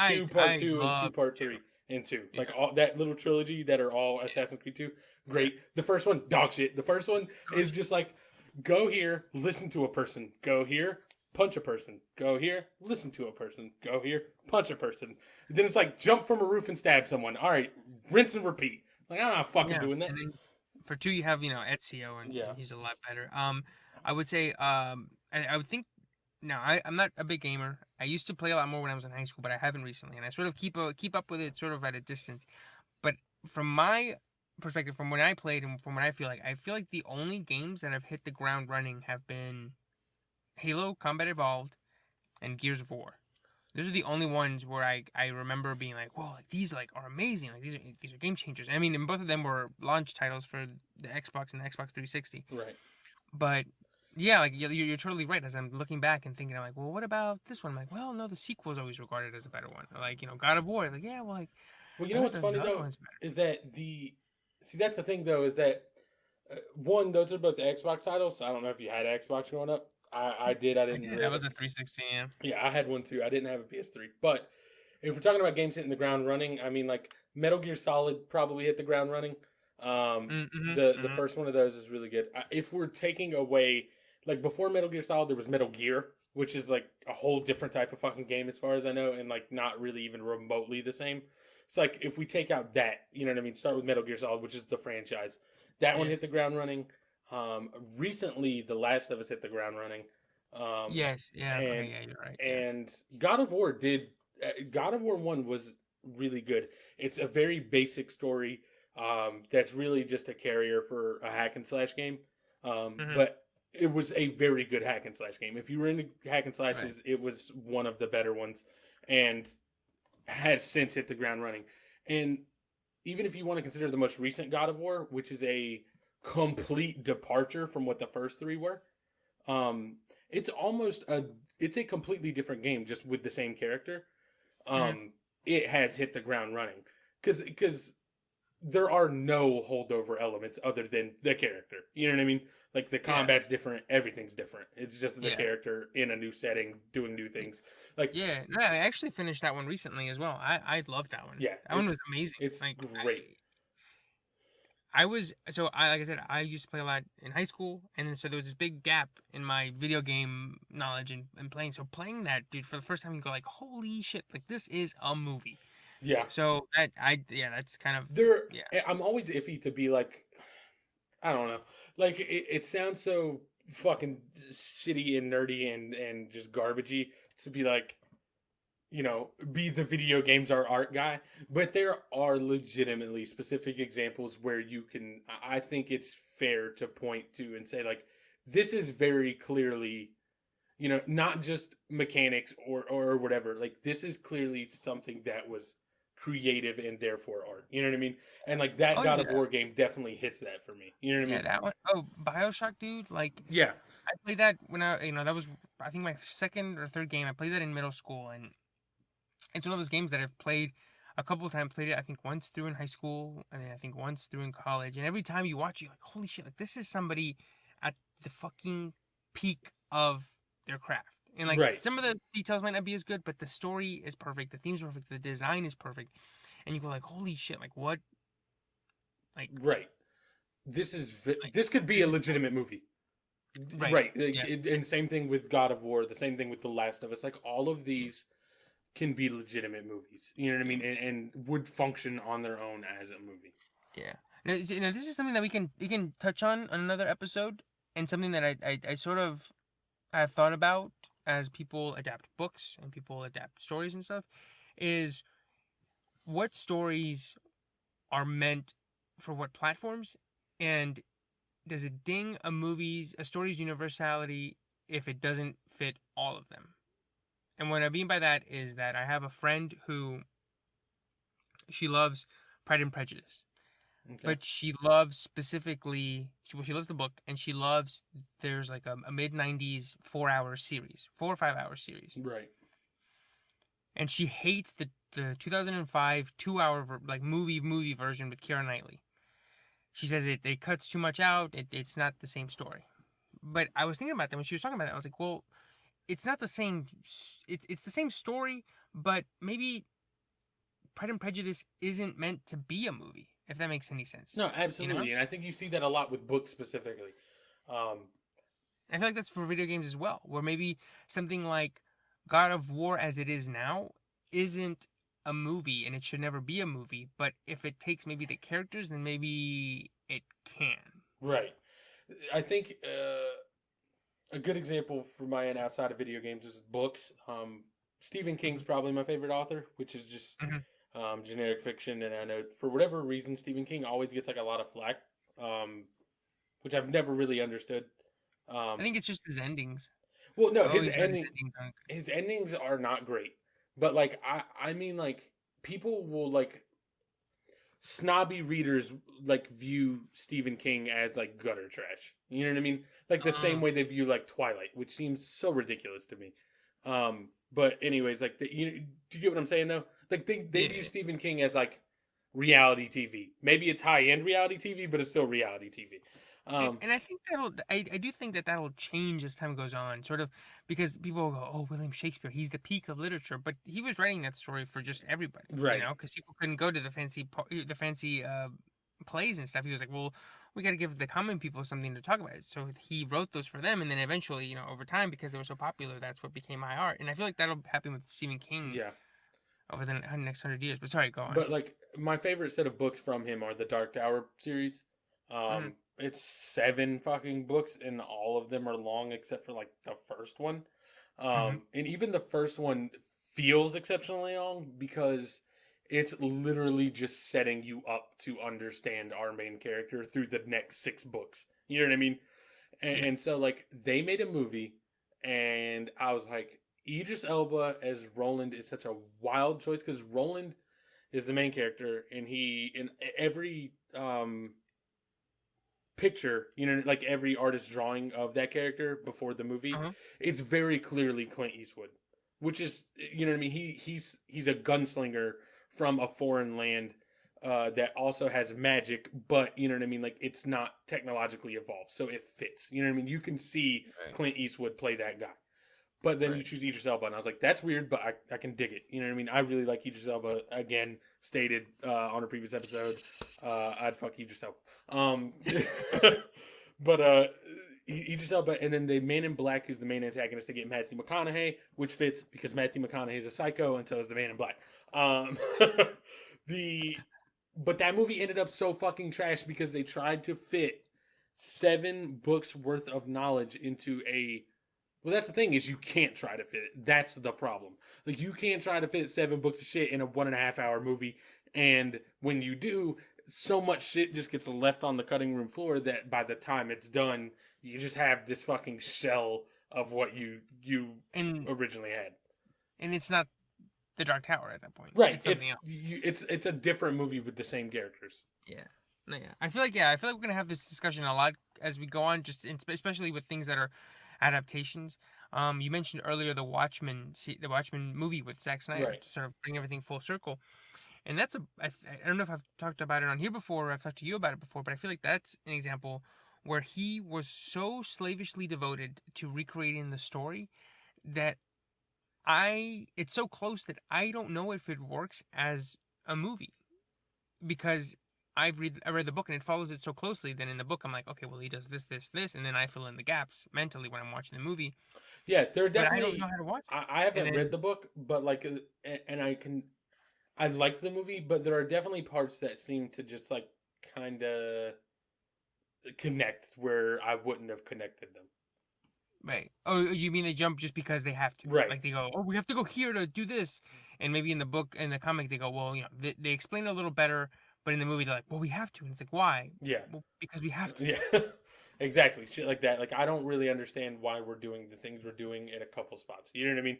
2 part 2 and 2 part 3 and 2. Yeah. Like all that little trilogy that are all Assassin's Creed 2. Great. The first one, dog shit. The first one is just like, go here, listen to a person. Go here, punch a person. Go here, listen to a person. Go here, punch a person. And then it's like, jump from a roof and stab someone. All right, rinse and repeat. Like, I'm not fucking doing that. And for 2, you have, Ezio, and he's a lot better. I would say, I would think, no, I'm not a big gamer. I used to play a lot more when I was in high school, but I haven't recently, and I sort of keep up with it sort of at a distance. But from my perspective, from when I played and from what I feel like the only games that have hit the ground running have been Halo Combat Evolved and Gears of War. Those are the only ones where I remember being like, whoa, like these like are amazing, like these are game changers. I mean, and both of them were launch titles for the Xbox and the Xbox 360. Right. But yeah, like you're totally right. As I'm looking back and thinking, I'm like, well, what about this one? I'm like, well, no, the sequel is always regarded as a better one. Or like, God of War. Like, yeah, well, like. Well, what's funny though is that that's the thing though is that one, those are both the Xbox titles. So I don't know if you had an Xbox growing up. I did. I didn't. That was a 360. Yeah. Yeah, I had one too. I didn't have a PS3. But if we're talking about games hitting the ground running, I mean, like Metal Gear Solid probably hit the ground running. The first one of those is really good. If we're taking away. Like, before Metal Gear Solid, there was Metal Gear, which is, like, a whole different type of fucking game as far as I know, and, like, not really even remotely the same. So, like, if we take out that, you know what I mean? Start with Metal Gear Solid, which is the franchise. That one hit the ground running. Recently, The Last of Us hit the ground running. Yes, yeah, you're right. And God of War did... God of War 1 was really good. It's a very basic story that's really just a carrier for a hack-and-slash game. But... it was a very good hack and slash game. If you were into hack and slashes, it was one of the better ones and has since hit the ground running. And even if you want to consider the most recent God of War, which is a complete departure from what the first 3 were, Um, it's almost it's a completely different game just with the same character. Hmm. It has hit the ground running because there are no holdover elements other than the character. You know what I mean? Like the Yeah, combat's different, everything's different. It's just the yeah, character in a new setting doing new y- things. Like yeah. No, I actually finished that one recently as well. I loved that one. yeah, That one was amazing. it's Like great. I was so I like I said I used to play a lot in high school, and then so there was this big gap in my video game knowledge and playing. So playing that, dude, for the first time, you go like, "Holy shit! Like this is a movie." Yeah. So that I yeah, that's kind of There yeah. I'm always iffy to be like I don't know. Like it sounds so fucking shitty and nerdy and just garbagey to be like, be the video games are art guy, but there are legitimately specific examples where you can I think it's fair to point to and say like this is very clearly, not just mechanics or whatever. Like this is clearly something that was creative and therefore art. You know what I mean? And like that Oh God of yeah, War game definitely hits that for me. You know what I yeah, mean? that one. Oh, BioShock, dude. Like Yeah. I played that when that was I think my second or third game. I played that in middle school, and it's one of those games that I've played a couple of times. Played it I think once through in high school, and then I think once through in college. And every time you watch, you're like, holy shit! Like this is somebody at the fucking peak of their craft. And like Right. some of the details might not be as good, but the story is perfect. The theme's perfect. The design is perfect. And you go like, holy shit! Like what? Like Right. like This could be this a is legitimate movie. right. Right. Yeah. And same thing with God of War, the same thing with The Last of Us. Like all of these can be legitimate movies. You know what I mean? And would function on their own as a movie. Yeah. This is something that we can touch on another episode, and something that I sort of have thought about as people adapt books and people adapt stories and stuff is what stories are meant for what platforms, and does it ding a story's universality if it doesn't fit all of them? And what I mean by that is that I have a friend who she loves Pride and Prejudice, Okay. but she loves specifically she loves the book, and she loves there's like a mid 90s 4 hour series, 4 or 5 hour series, Right. and she hates the 2005 2 hour like movie version with Keira Knightley. She says it cuts too much out. It's not the same story. But I was thinking about that when she was talking about that. I was like, well, it's not the same. It's the same story, but maybe Pride and Prejudice isn't meant to be a movie. If that makes any sense, No, you know. absolutely. And I think you see that a lot with books specifically. Um, I feel like that's for video games as well, where maybe something like God of War as it is now isn't a movie and it should never be a movie, but if it takes maybe the characters, then maybe it can. right. I think a good example for my end outside of video games is books. Stephen King's Mhm. probably my favorite author, which is just Mhm. generic fiction. And I know for whatever reason, Stephen King always gets like a lot of flack, um, which I've never really understood. I Um, think it's just his endings. well, no, I've always heard his endings aren't good. his endings are not great, but like I mean like people will like snobby readers like view Stephen King as like gutter trash. You know what I mean? Like the same Uh, way they view like Twilight, which seems so ridiculous to me. But anyways, like do you get what I'm saying though? Like they view yeah. Stephen King as like reality TV. Maybe it's high end reality TV, but it's still reality TV. Um, And I think I do think that that'll change as time goes on, sort of, because people will go, oh, William Shakespeare, he's the peak of literature, but he was writing that story for just everybody, right, because people couldn't go to the fancy plays and stuff. He was like, well, we got to give the common people something to talk about. So he wrote those for them, and then eventually, over time, because they were so popular, that's what became high art. And I feel like that'll happen with Stephen King yeah. over the next 100 years. But sorry, go on. But like my favorite set of books from him are the Dark Tower series. Mhm. It's 7 fucking books, and all of them are long except for like the first one. Mhm. And even the first one feels exceptionally long because it's literally just setting you up to understand our main character through the next 6 books. You know what I mean? Yeah. And so like they made a movie, and I was like, Idris Elba as Roland is such a wild choice because Roland is the main character, and he in every picture, like every artist drawing of that character before the movie, Uh-huh. it's very clearly Clint Eastwood, which is, what I mean. He's a gunslinger from a foreign land that also has magic, but you know what I mean. Like it's not technologically evolved, so it fits. You know what I mean. You can see Right. Clint Eastwood play that guy. But then you Right. choose Idris Elba, and I was like, that's weird, but I can dig it. You know what I mean? I really like Idris Elba. Again, stated on a previous episode, I'd fuck Idris Elba. But Idris Elba, and then the Man in Black, who's the main antagonist, they get Matthew McConaughey, which fits because Matthew McConaughey is a psycho, and so is the Man in Black. Um, the but that movie ended up so fucking trash because they tried to fit 7 books worth of knowledge into a well, that's the thing is you can't try to fit it. That's the problem. Like you can't try to fit 7 books of shit in a 1.5 hour movie, and when you do, so much shit just gets left on the cutting room floor that by the time it's done, you just have this fucking shell of what you And originally had. it's not the Dark Tower at that point. Right. It's something else. It's a different movie with the same characters. Yeah. No, yeah. I feel like we're gonna have this discussion a lot as we go on, especially with things that are adaptations. You mentioned earlier the Watchmen movie with Zack Snyder Right. to sort of bring everything full circle, and that's I don't know if I've talked about it on here before or I've talked to you about it before, but I feel like that's an example where he was so slavishly devoted to recreating the story that it's so close that I don't know if it works as a movie because I read the book and it follows it so closely. Then in the book, I'm like, okay, well he does this, this, this, and then I fill in the gaps mentally when I'm watching the movie. Yeah, there are But I don't know definitely. how to watch it. I And haven't read then the book, but like, and I like the movie, but there are definitely parts that seem to just like kind of connect where I wouldn't have connected them. right. Oh, you mean they jump just because they have to? Right. Like they go, oh, we have to go here to do this, and maybe in the book in the comic they go, well, they explain it a little better, but in the movie they're like, well, we have to, and it's like, why? Yeah. Well, because we have to. Yeah. Exactly. Shit like that. Like I don't really understand why we're doing the things we're doing in a couple spots. You know what I mean?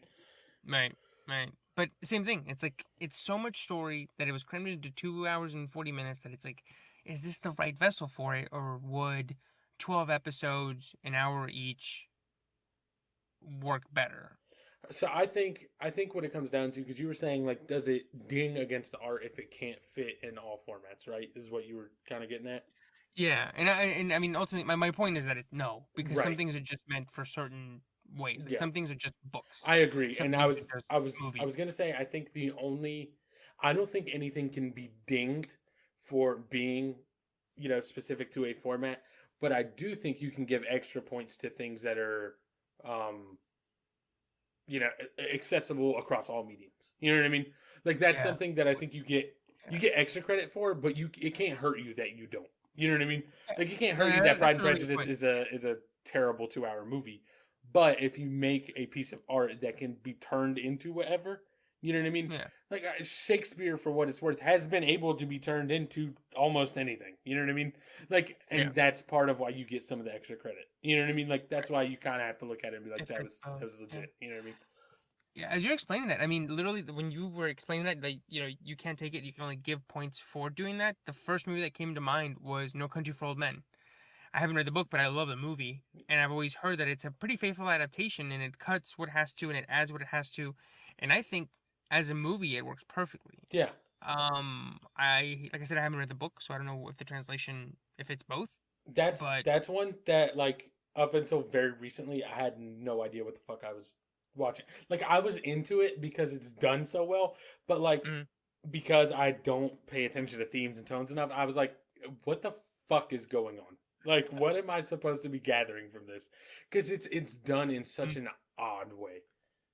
Right, right. But same thing. It's like it's so much story that it was crammed into 2 hours and 40 minutes that it's like, is this the right vessel for it, or would 12 episodes, an hour each, work better? So I think what it comes down to, because you were saying like, does it ding against the art if it can't fit in all formats? Right? Is what you were kind of getting at. Yeah, and I mean ultimately, my point is that it's no, because some Right. things are just meant for certain ways. Like Yeah. some things are just books. I agree, Some and I things was are just I was I movies. was gonna say I think the only I don't think anything can be dinged for being specific to a format, but I do think you can give extra points to things that are um accessible across all mediums. You know what I mean? Like that's Yeah, something that I think you yeah, get extra credit for, but it can't hurt you that you don't. You know what I mean? yeah. Like it can't No, hurt you that Pride that's and a really good Prejudice point. is a terrible 2 hour movie. But if you make a piece of art that can be turned into whatever, you know what I mean? Yeah, Like Shakespeare, for what it's worth, has been able to be turned into almost anything. You know what I mean? Like, yeah. and that's part of why you get some of the extra credit. You know what I mean? Like that's why you kind of have to look at it and be like, If it's that both, was yeah. legit. You know what I mean? Yeah, as you're explaining that, I mean, literally, when you were explaining that, like, you can't take it, you can only give points for doing that. The first movie that came to mind was No Country for Old Men. I haven't read the book, but I love the movie, and I've always heard that it's a pretty faithful adaptation, and it cuts what it has to, and it adds what it has to, and I think as a movie, it works perfectly. Yeah. Like I said, I haven't read the book, so I don't know if the translation, if it's both, but That's one that like up until very recently I had no idea what the fuck I was watching. Like I was into it because it's done so well, but like mm, because I don't pay attention to themes and tones enough, I was like, what the fuck is going on? Like what am I supposed to be gathering from this? Because it's done in such mm, an odd way.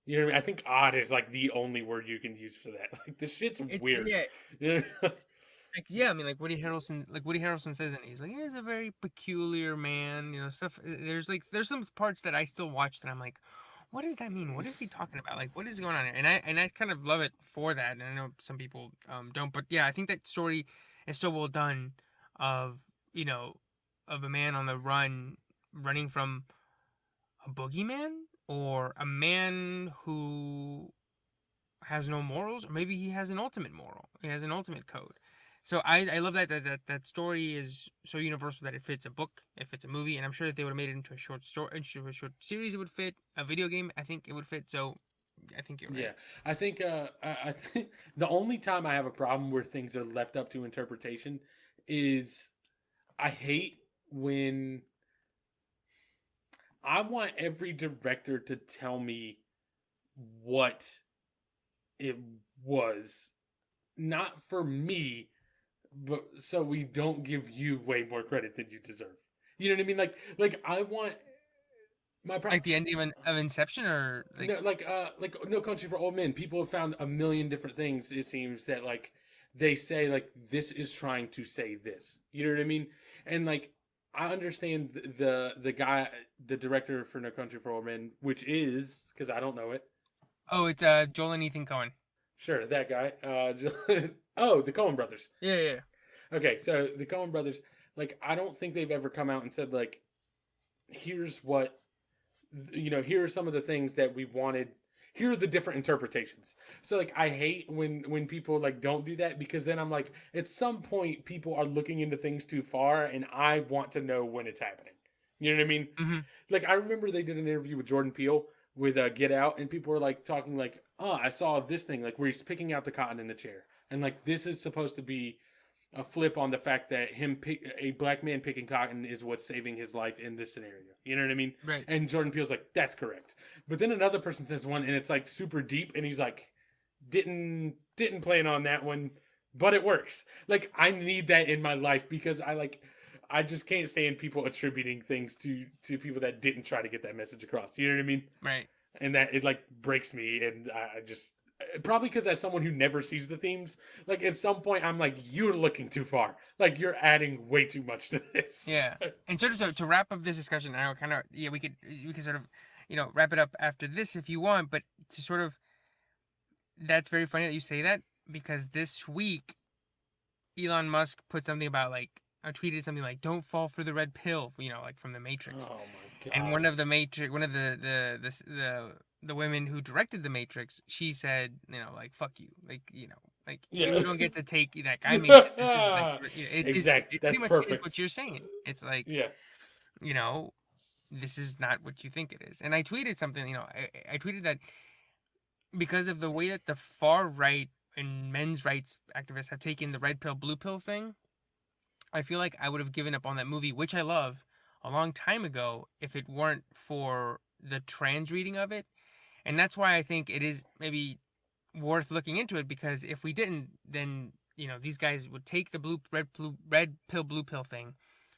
You know what I mean? I think odd is like the only word you can use for that. Like the shit's it's weird. yeah, You know? like yeah, I mean, like Woody Harrelson says, and he's like, he is a very peculiar man, stuff. There's some parts that I still watch that I'm like, what does that mean? What is he talking about? Like, what is going on here? And I kind of love it for that. And I know some people don't, but yeah, I think that story is so well done, of you know, of a man on the run, running from a boogeyman or a man who has no morals, or maybe he has an ultimate moral. He has an ultimate code. So I love that story is so universal that it fits a book, it fits a movie, and I'm sure that they would have made it into a short story, into a short series. It would fit a video game. I think it would fit. So I think you're Yeah, right. I think I think the only time I have a problem where things are left up to interpretation is I hate when I want every director to tell me what it was, not for me, but so we don't give you way more credit than you deserve. You know what I mean? Like I want my pro. Like the ending of Inception, or like No, like No Country for Old Men. People have found a million different things. It seems that like they say like this is trying to say this. You know what I mean? And like I understand the guy, the director for No Country for Old Men, which is because I don't know it. oh, it's Joel and Ethan Cohen. Sure, that guy. Oh, the Coen Brothers. Yeah, yeah. Okay, so the Coen Brothers. Like I don't think they've ever come out and said like, here's what here are some of the things that we wanted. Here are the different interpretations. So like I hate when people like don't do that, because then I'm like, at some point people are looking into things too far and I want to know when it's happening. You know what I mean? Mm-hmm. Like I remember they did an interview with Jordan Peele with Get Out, and people were like talking like, oh, I saw this thing like where he's picking out the cotton in the chair, and like this is supposed to be a flip on the fact that a black man picking cotton is what's saving his life in this scenario. You know what I mean? Right. And Jordan Peele's like, that's correct. But then another person says one, and it's like super deep, and he's like, didn't plan on that one, but it works. Like I need that in my life, because I just can't stand people attributing things to people that didn't try to get that message across. You know what I mean? Right. And that it like breaks me, and I just probably because as someone who never sees the themes, like at some point I'm like, you're looking too far, like you're adding way too much to this. Yeah. And sort of to wrap up this discussion, I know kind of we could sort of wrap it up after this if you want, but to sort of that's very funny that you say that, because this week Elon Musk put something about like tweeted something like "Don't fall for the red pill," like from the Matrix. Oh my And god. one of the women who directed the Matrix, she said, like "fuck you," like Yeah. you don't get to take like I made this. This is like Exactly, it that's pretty much is perfect. what you're saying. It's like Yeah. you know this is not what you think it is. And I tweeted something. I tweeted that because of the way that the far right and men's rights activists have taken the red pill blue pill thing, I feel like I would have given up on that movie, which I love, a long time ago if it weren't for the trans reading of it. And that's why I think it is maybe worth looking into it, because if we didn't, then these guys would take the red pill blue pill thing,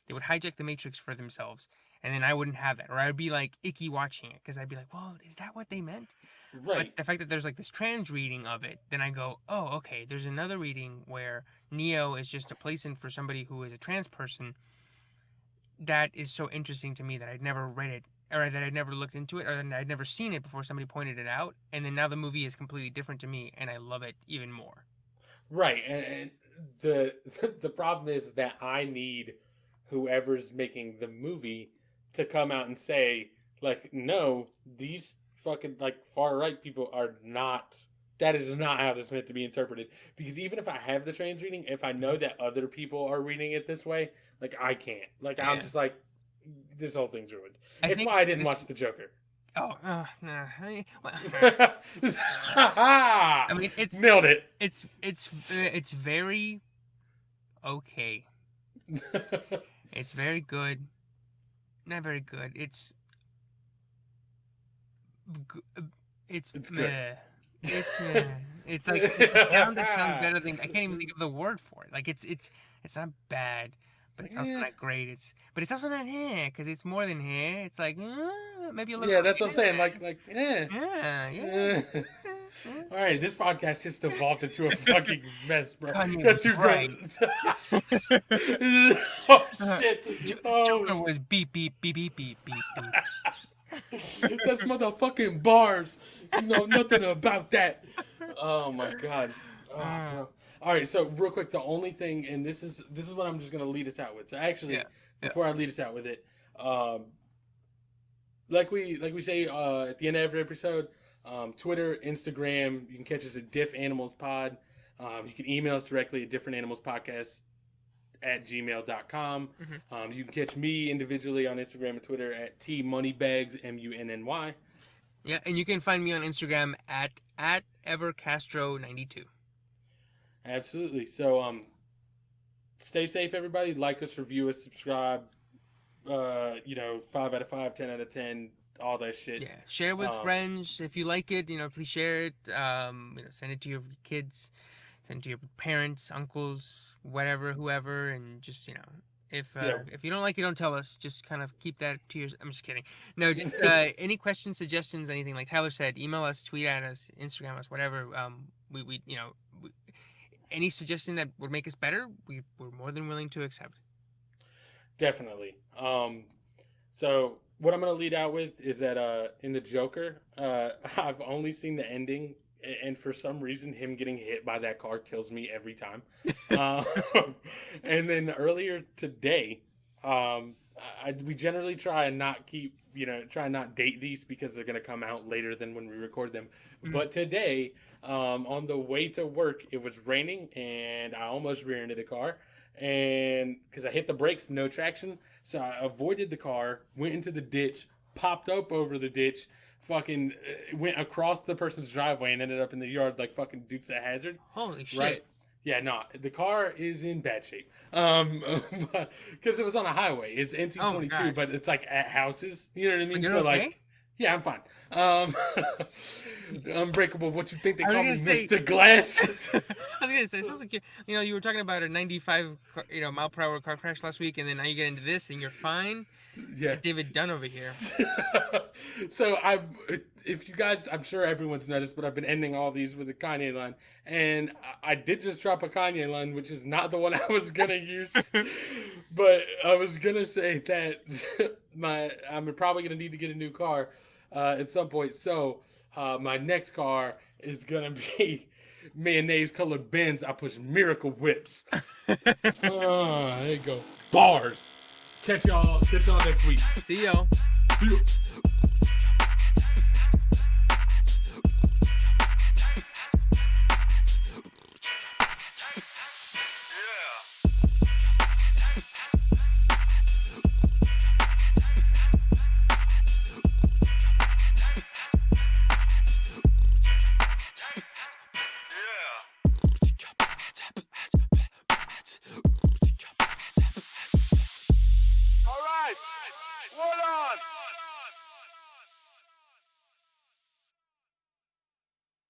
they would hijack the Matrix for themselves, and then I wouldn't have that, or I'd be like icky watching it because I'd be like, well, is that what they meant? But Right. the fact that there's like this trans reading of it, then I go, oh, okay, there's another reading where Neo is just a placement for somebody who is a trans person. That is so interesting to me that I'd never read it, or that I'd never looked into it, or that I'd never seen it before somebody pointed it out. And then now the movie is completely different to me, and I love it even more. Right. And the the problem is that I need whoever's making the movie to come out and say like, no, these fucking like far right people are not. That is not how this meant to be interpreted. Because even if I have the trans reading, if I know that other people are reading it this way, like I can't. Like I'm Yeah. just like, this whole thing's ruined. I It's think why I didn't this. watch the Joker. Oh, nah. Sorry. I mean, Nailed it. it's very okay. It's very good. Not very good. It's It's good. meh. It's meh. It's like it sounds better than I can't even think of the word for it. Like it's not bad, but it's also Eh. not great. But it's also not because it's more than It's like maybe a little Yeah, that's what I'm saying. eh. Yeah. Yeah. All right, this podcast just evolved into a fucking mess, bro. Kanye Got was too right. Oh shit! Joker Oh, was beep beep beep beep beep beep beep. that's motherfucking bars. You know nothing about that. Oh my god. Oh, bro. All right, so real quick, the only thing, and this is what I'm just gonna lead us out with. So actually, Yeah. Yeah. before I lead us out with it, like we say at the end of every episode, Twitter, Instagram, you can catch us at Diff Animals Pod. You can email us directly at differentanimalspodcast@gmail.com. You can catch me individually on Instagram and Twitter at tmoneybags, MUNNY. Yeah, and you can find me on Instagram at evercastro92. Absolutely. So stay safe, everybody. Like us, review us, subscribe. 5 out of 5, 10 out of 10, all that shit. Yeah, share with friends if you like it. Please share it. Send it to your kids, send it to your parents, uncles, whatever, whoever, and just if you don't like it, don't tell us. Just kind of keep that to yourself. I'm just kidding. No, just any questions, suggestions, anything like Tyler said, email us, tweet at us, Instagram us, whatever. Any suggestion that would make us better, we're more than willing to accept. Definitely. So what I'm going to lead out with is that in the Joker, I've only seen the ending, and for some reason, him getting hit by that car kills me every time. And then earlier today, we generally try and not date these because they're going to come out later than when we record them. Mm-hmm. But today, on the way to work, it was raining, and I almost rear-ended a car. And because I hit the brakes, no traction, so I avoided the car, went into the ditch, popped up over the ditch, fucking went across the person's driveway and ended up in the yard like fucking Dukes of Hazzard. Holy shit! Right? Yeah, no, the car is in bad shape. Because it was on a highway. It's NC22, but it's like at houses. You know what I mean? You're so okay? Like, yeah, I'm fine. Unbreakable. What you think they call me, Mr. Glass? I was gonna say, it sounds like you were talking about a 95 mile per hour car crash last week, and then now you get into this, and you're fine. Yeah, David Dunn over here. So if you guys, I'm sure everyone's noticed, but I've been ending all these with a Kanye line, and I did just drop a Kanye line, which is not the one I was gonna use, but I was gonna say that I'm probably gonna need to get a new car at some point. So my next car is gonna be mayonnaise colored Benz. I push Miracle Whips. There you go. Bars. Catch y'all next week. See y'all. See you. All right. Hold on.